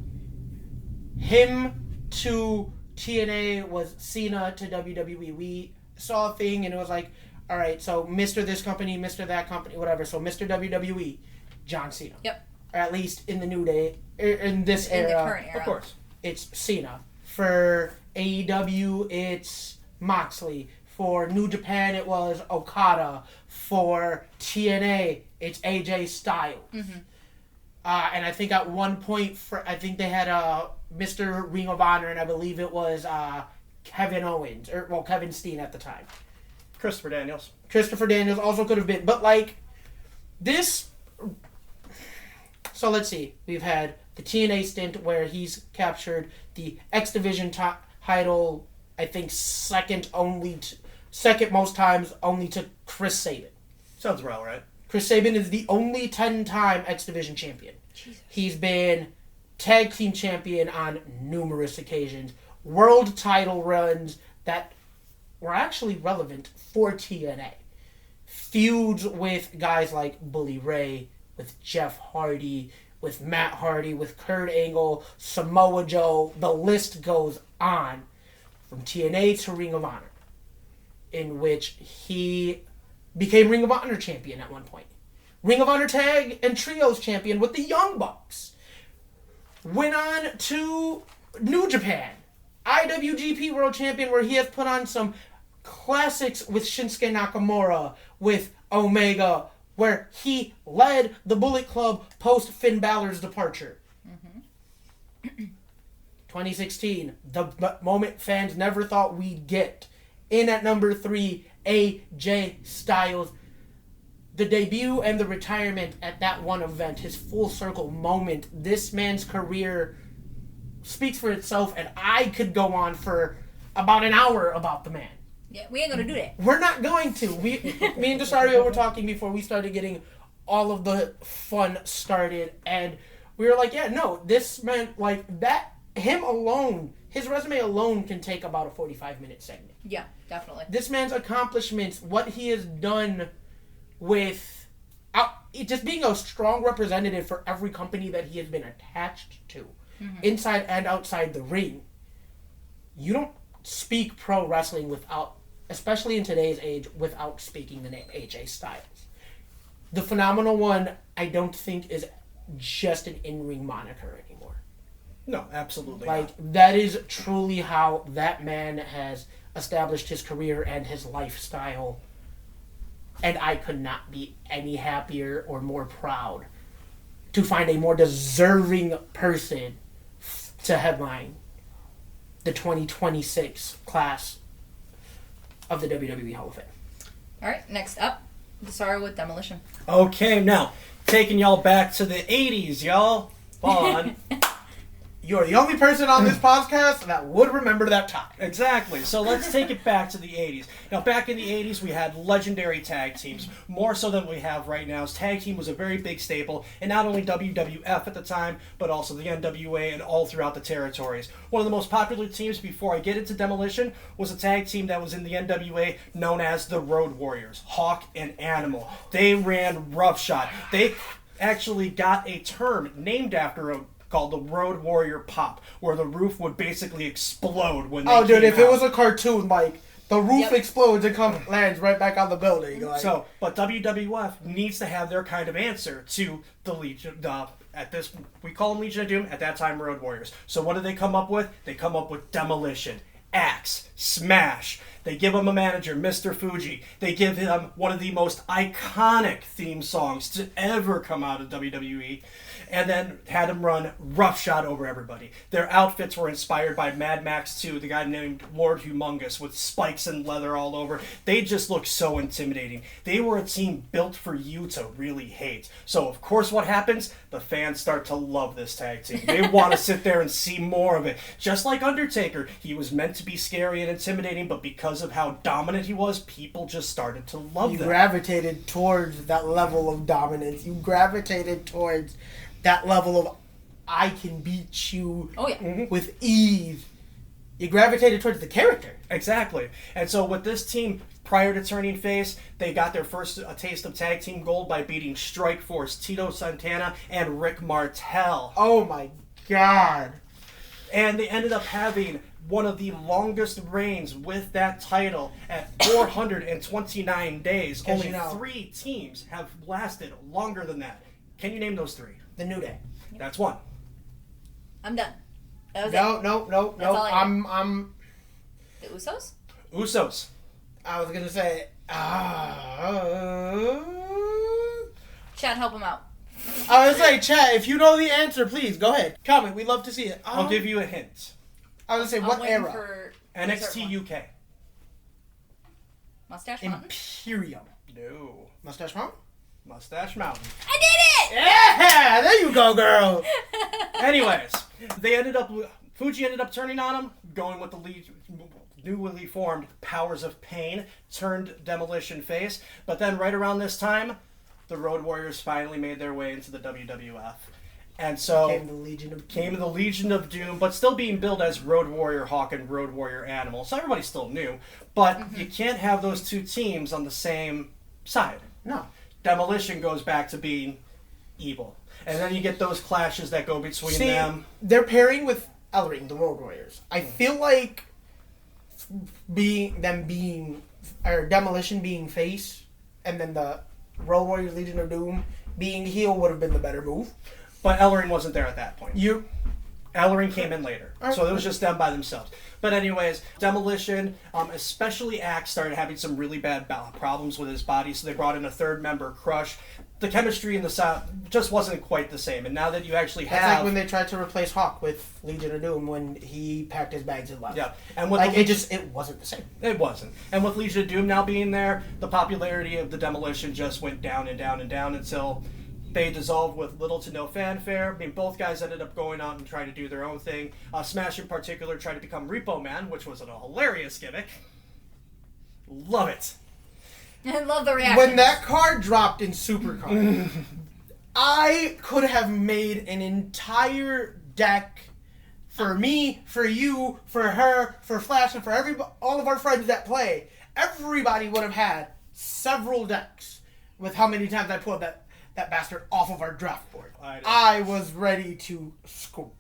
Him to TNA was Cena to WWE. We saw a thing and it was like, all right, so Mr. this company, Mr. that company, whatever. So Mr. WWE, John Cena. Yep. Or at least in the New Day, in this era. In the current era. Of course. It's Cena. For AEW, it's Moxley. For New Japan, it was Okada. For TNA, it's AJ Styles. Mm-hmm. And I think at one point, I think they had Mr. Ring of Honor, and I believe it was Kevin Owens. Kevin Steen at the time. Christopher Daniels also could have been. But, this... So, let's see. We've had the TNA stint where he's captured the X Division title, I think, second most times, only to Chris Sabin. Sounds about right. Chris Sabin is the only 10-time X Division champion. Jesus. He's been tag team champion on numerous occasions. World title runs that were actually relevant for TNA. Feuds with guys like Bully Ray, with Jeff Hardy, with Matt Hardy, with Kurt Angle, Samoa Joe. The list goes on. From TNA to Ring of Honor, in which he became Ring of Honor champion at one point. Ring of Honor tag and trios champion with the Young Bucks. Went on to New Japan. IWGP World Champion, where he has put on some classics with Shinsuke Nakamura, with Omega, where he led the Bullet Club post Finn Balor's departure. Mm-hmm. 2016, the moment fans never thought we'd get. In at number 3, AJ Styles. The debut and the retirement at that one event, his full circle moment. This man's career speaks for itself, and I could go on for about an hour about the man. Yeah, we ain't gonna do that. We're not going to. Me and Desario were talking before we started getting all of the fun started, and we were like, yeah, no, this man, that, him alone, his resume alone can take about a 45-minute segment. Yeah, definitely. This man's accomplishments, what he has done with just being a strong representative for every company that he has been attached to, inside and outside the ring. You don't speak pro wrestling without, especially in today's age, without speaking the name AJ Styles. The Phenomenal One, I don't think is just an in-ring moniker anymore. No, absolutely not. That is truly how that man has established his career and his lifestyle. And I could not be any happier or more proud to find a more deserving person to headline the 2026 class of the WWE Hall of Fame. All right, next up, Desario with Demolition. Okay, now, taking y'all back to the 80s, y'all. Fun. You're the only person on this podcast that would remember that time. Exactly. So let's take it back to the 80s. Now, back in the 80s, we had legendary tag teams, more so than we have right now. Tag team was a very big staple, and not only WWF at the time, but also the NWA and all throughout the territories. One of the most popular teams before I get into Demolition was a tag team that was in the NWA known as the Road Warriors, Hawk and Animal. They ran roughshod. They actually got a term named after them called the Road Warrior Pop, where the roof would basically explode when they came dude, if out. it was a cartoon, the roof explodes and lands right back on the building. But WWF needs to have their kind of answer to the Legion. We call them Legion of Doom, at that time Road Warriors. So what do they come up with? They come up with Demolition, Axe, Smash. They give him a manager, Mr. Fuji. They give him one of the most iconic theme songs to ever come out of WWE. and then had him run roughshod over everybody. Their outfits were inspired by Mad Max 2, the guy named Lord Humongous, with spikes and leather all over. They just looked so intimidating. They were a team built for you to really hate. So, of course, what happens? The fans start to love this tag team. They want to sit there and see more of it. Just like Undertaker, he was meant to be scary and intimidating, but because of how dominant he was, people just started to love You them. gravitated towards that level of dominance. You gravitated towards that level of, I can beat you with ease. You gravitated towards the character. Exactly. And so with this team, prior to turning face, they got their first taste of tag team gold by beating Strikeforce, Tito Santana, and Rick Martel. Oh my God. And they ended up having one of the longest reigns with that title at 429 days. Only 3 teams have lasted longer than that. Can you name those 3? The New Day. That's one. I'm done. That was No. That's all I know. I'm. The Usos? Usos. I was gonna say. Chad, help him out. I was like, Chad, if you know the answer, please go ahead. Comment. We'd love to see it. I'll give you a hint. I was gonna say, I'm what waiting era? for NXT UK. Mustache Mountain? Imperium. No. Mustache Mountain? Mustache Mountain. I did it! Yeah! There you go, girl. Anyways, Fuji ended up turning on him, going with the newly formed Powers of Pain, turned Demolition face. But then right around this time, the Road Warriors finally made their way into the WWF. And so Came the Legion of Doom, but still being billed as Road Warrior Hawk and Road Warrior Animal. So everybody still knew. But you can't have those 2 teams on the same side. No. Demolition goes back to being evil. And then you get those clashes that go between them. They're pairing with Ellering, the Road Warriors. I feel like Demolition being face, and then the Road Warriors Legion of Doom being heel would have been the better move. But Ellering wasn't there at that point. Ellering came in later. So it was just them by themselves. But anyways, Demolition, especially Axe, started having some really bad problems with his body, so they brought in a 3rd member, Crush. The chemistry in the South just wasn't quite the same. And now that you actually have... It's like when they tried to replace Hawk with Legion of Doom when he packed his bags and left. Yeah. And with it wasn't the same. It wasn't. And with Legion of Doom now being there, the popularity of the Demolition just went down and down and down until... they dissolved with little to no fanfare. I mean, both guys ended up going on and trying to do their own thing. Smash in particular tried to become Repo Man, which was a hilarious gimmick. Love it. I love the reaction. When that card dropped in Supercard, I could have made an entire deck for me, for you, for her, for Flash, and for all of our friends that play. Everybody would have had several decks with how many times I pulled that bastard off of our draft board. I was ready to scream.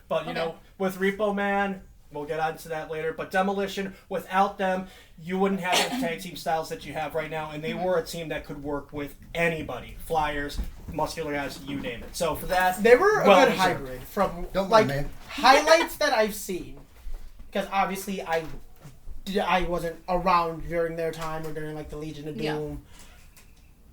But, you know, with Repo Man, we'll get onto that later, but Demolition, without them, you wouldn't have the tag team styles that you have right now, and they were a team that could work with anybody. Flyers, muscular guys, you name it. So for that, they were a good deserved. hybrid from Don't mind, man. highlights that I've seen, because obviously I wasn't around during their time or during like the Legion of Doom.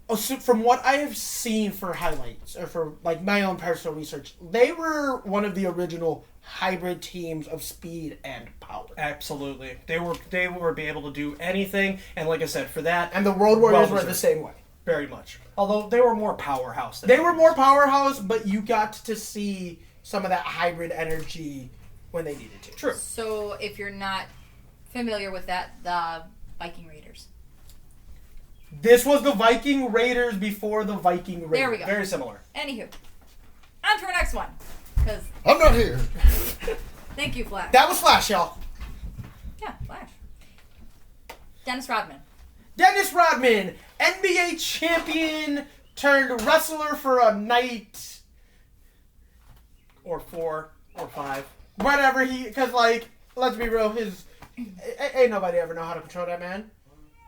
Yeah. So from what I have seen for highlights, or for like my own personal research, they were one of the original hybrid teams of speed and power. Absolutely. They were be able to do anything, and like I said, for that... And the Road Warriors were the same way. Very much. Although they were more powerhouse. They were more powerhouse, but you got to see some of that hybrid energy when they needed to. True. So if you're not familiar with that, the Viking Raiders. This was the Viking Raiders before the Viking Raiders. There we go. Very similar. Anywho, on to our next one. Because I'm not here. thank you, Flash. That was Flash, y'all. Yeah, Flash. Dennis Rodman. Dennis Rodman, NBA champion turned wrestler for a night. Or 4 or 5. Whatever because like, let's be real, ain't nobody ever know how to control that man.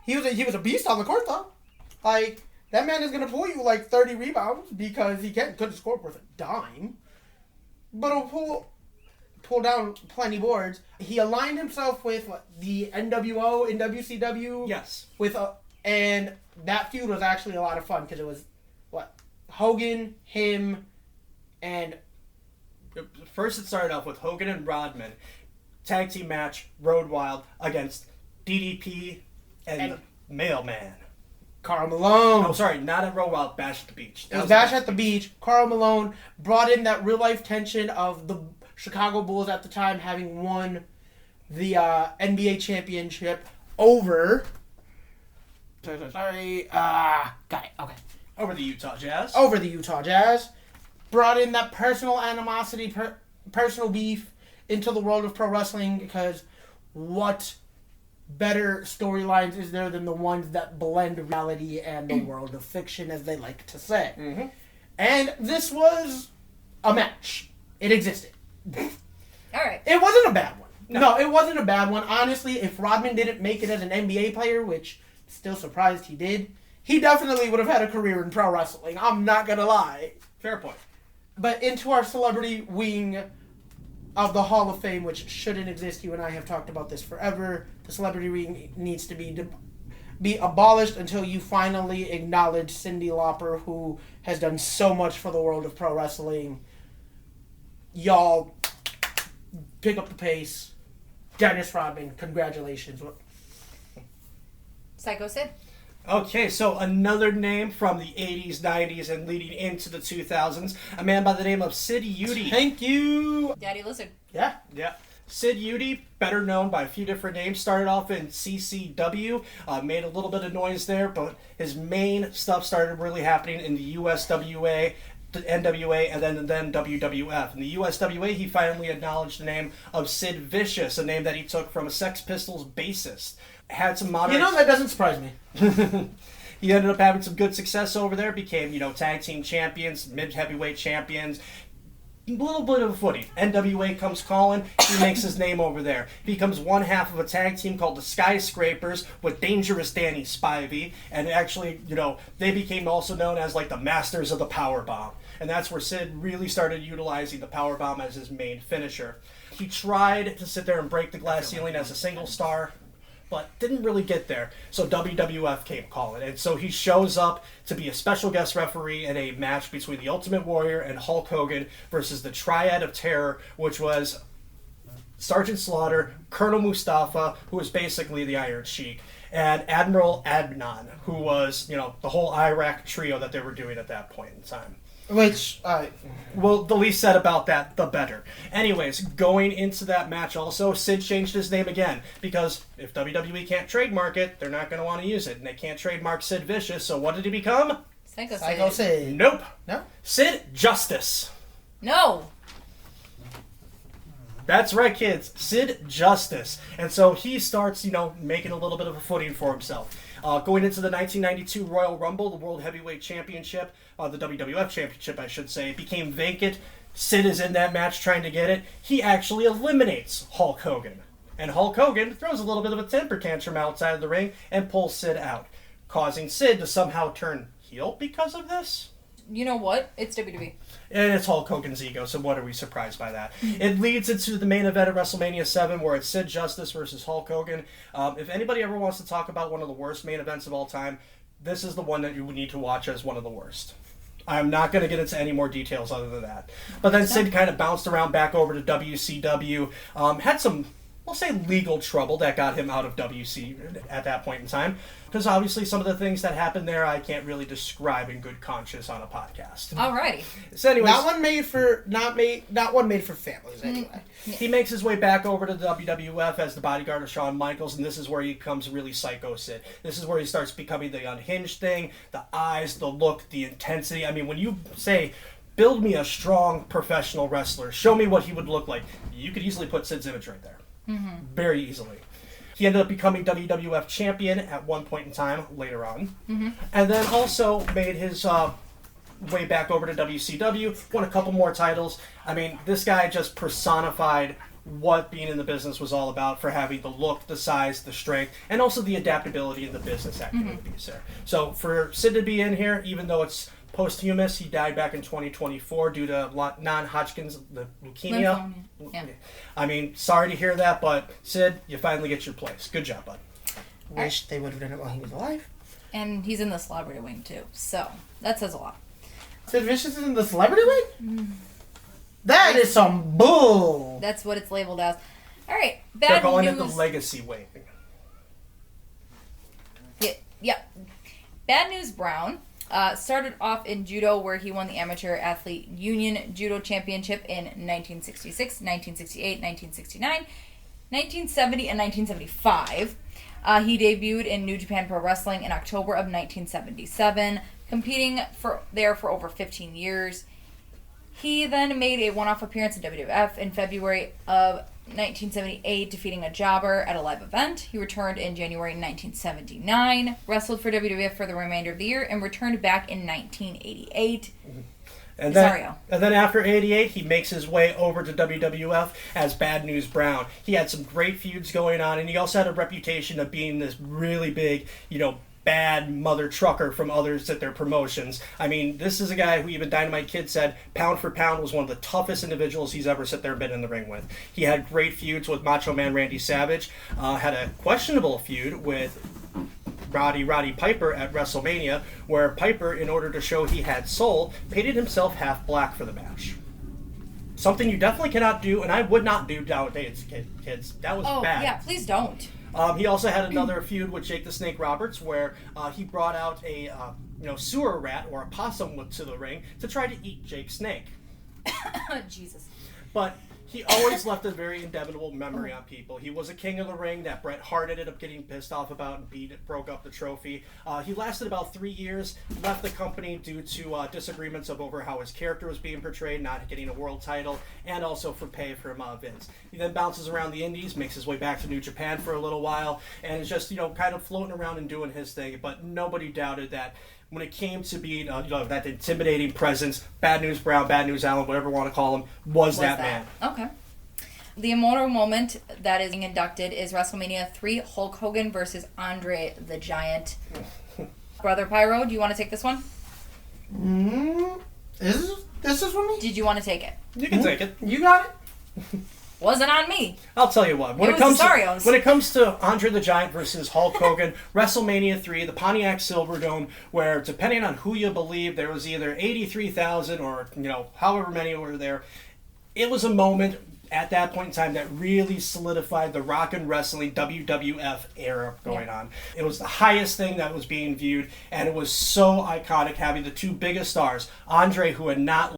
He was a beast on the court though. Like, that man is gonna pull you like 30 rebounds because he couldn't score worth a dime. But he'll pull down plenty boards. He aligned himself with the NWO in WCW. Yes. And that feud was actually a lot of fun because it was Hogan, him, And First, it started off with Hogan and Rodman. Tag team match, Road Wild, against DDP and the Mailman. Karl Malone. Oh, sorry, not at Road Wild, Bash at the Beach. It was Bash at the Beach. Karl Malone brought in that real-life tension of the Chicago Bulls at the time having won the NBA championship over... Sorry, okay. Over the Utah Jazz. Over the Utah Jazz. Brought in that personal animosity, personal beef into the world of pro wrestling, because what better storylines is there than the ones that blend reality and the world of fiction, as they like to say. Mm-hmm. And this was a match. It existed. All right. It wasn't a bad one. No, it wasn't a bad one. Honestly, if Rodman didn't make it as an NBA player, which still surprised he did, he definitely would have had a career in pro wrestling. I'm not going to lie. Fair point. But into our celebrity wing of the Hall of Fame, which shouldn't exist. You and I have talked about this forever. The celebrity wing needs to be abolished until you finally acknowledge Cyndi Lauper, who has done so much for the world of pro wrestling. Y'all, pick up the pace. Dennis Rodman, congratulations. Psycho Sid. Okay, so another name from the 80s, 90s, and leading into the 2000s. A man by the name of Sid Udy. Thank you. Daddy Lizard. Yeah. Yeah. Sid Udy, better known by a few different names, started off in CCW, made a little bit of noise there, but his main stuff started really happening in the USWA, the NWA, and then WWF. In the USWA, he finally acknowledged the name of Sid Vicious, a name that he took from a Sex Pistols bassist. Had some moderate... You know, that doesn't surprise me. He ended up having some good success over there, became, tag team champions, mid-heavyweight champions, a little bit of a footing. NWA comes calling, he makes his name over there. He becomes one half of a tag team called the Skyscrapers with Dangerous Danny Spivey, and actually, they became also known as like the Masters of the Powerbomb. And that's where Sid really started utilizing the Powerbomb as his main finisher. He tried to sit there and break the glass ceiling as a single star, but didn't really get there. So WWF came calling. And so he shows up to be a special guest referee in a match between the Ultimate Warrior and Hulk Hogan versus the Triad of Terror, which was Sergeant Slaughter, Colonel Mustafa, who was basically the Iron Sheik, and Admiral Adnan, who was, the whole Iraq trio that they were doing at that point in time. Which, well, the least said about that, the better. Anyways, going into that match also, Sid changed his name again, because if WWE can't trademark it, they're not going to want to use it, and they can't trademark Sid Vicious, so what did he become? Psycho Sid. Nope. No? Sid Justice. No. That's right, kids. Sid Justice. And so he starts, making a little bit of a footing for himself. Going into the 1992 Royal Rumble, the World Heavyweight Championship, the WWF Championship, I should say, became vacant. Sid is in that match trying to get it. He actually eliminates Hulk Hogan. And Hulk Hogan throws a little bit of a temper tantrum outside of the ring and pulls Sid out, causing Sid to somehow turn heel because of this. You know what? It's WWE. And it's Hulk Hogan's ego, so what are we surprised by that? It leads into the main event of WrestleMania 7, where it's Sid Justice versus Hulk Hogan. If anybody ever wants to talk about one of the worst main events of all time, this is the one that you would need to watch as one of the worst. I'm not going to get into any more details other than that. But then Sid kind of bounced around back over to WCW, had some, we'll say, legal trouble that got him out of WC at that point in time. Because obviously some of the things that happened there I can't really describe in good conscience on a podcast. Alrighty. So anyways, not one made for families anyway. he makes his way back over to the WWF as the bodyguard of Shawn Michaels, and this is where he becomes really Psycho Sid. This is where he starts becoming the unhinged thing, the eyes, the look, the intensity. I mean, when you say, build me a strong professional wrestler, show me what he would look like, you could easily put Sid's image right there. Mm-hmm. Very easily. He ended up becoming WWF champion at one point in time later on. Mm-hmm. And then also made his way back over to WCW, won a couple more titles. I mean, this guy just personified what being in the business was all about, for having the look, the size, the strength, and also the adaptability in the business activities there. So for Sid to be in here, even though it's posthumous, he died back in 2024 due to non-Hodgkin's leukemia. Yeah. I mean, sorry to hear that, but Sid, you finally get your place. Good job, bud. Wish they would have done it while he was alive. And he's in the celebrity wing too, so that says a lot. Sid Vicious is in the celebrity wing? That is some bull. That's what it's labeled as. All right, They're bad calling news. it the legacy way. Yeah. Bad News Brown started off in judo, where he won the Amateur Athlete Union Judo Championship in 1966, 1968, 1969, 1970, and 1975. He debuted in New Japan Pro Wrestling in October of 1977, competing for over 15 years. He then made a one-off appearance in WWF in February of 1978, defeating a jobber at a live event. He returned in January 1979, wrestled for WWF for the remainder of the year, and returned back in 1988. And then after 88, he makes his way over to WWF as Bad News Brown. He had some great feuds going on, and he also had a reputation of being this really big, bad mother trucker from others at their promotions. I mean, this is a guy who even Dynamite Kid said, pound for pound, was one of the toughest individuals he's ever sat there and been in the ring with. He had great feuds with Macho Man Randy Savage, had a questionable feud with Roddy Piper at WrestleMania, where Piper, in order to show he had soul, painted himself half black for the match. Something you definitely cannot do, and I would not do nowadays, kids. That was bad. Oh, yeah, please don't. He also had another feud with Jake the Snake Roberts, where he brought out a sewer rat or a possum to the ring to try to eat Jake Snake. Jesus. But he always left a very indelible memory on people. He was a king of the ring that Bret Hart ended up getting pissed off about and broke up the trophy. He lasted about 3 years, left the company due to disagreements over how his character was being portrayed, not getting a world title, and also for pay from Vince. He then bounces around the Indies, makes his way back to New Japan for a little while, and is just, kind of floating around and doing his thing. But nobody doubted that when it came to being, that intimidating presence, Bad News Brown, Bad News Allen, whatever you want to call him, was that man. Okay. The immortal moment that is being inducted is WrestleMania III Hulk Hogan versus Andre the Giant. Brother Pyro, do you want to take this one? This is for me? Did you want to take it? You can take it. You got it? Wasn't on me. I'll tell you what. When it comes to Andre the Giant versus Hulk Hogan, WrestleMania 3, the Pontiac Silverdome, where depending on who you believe, there was either 83,000 or however many were there. It was a moment at that point in time that really solidified the rock and wrestling WWF era going on. It was the highest thing that was being viewed, and it was so iconic having the two biggest stars, Andre, who had not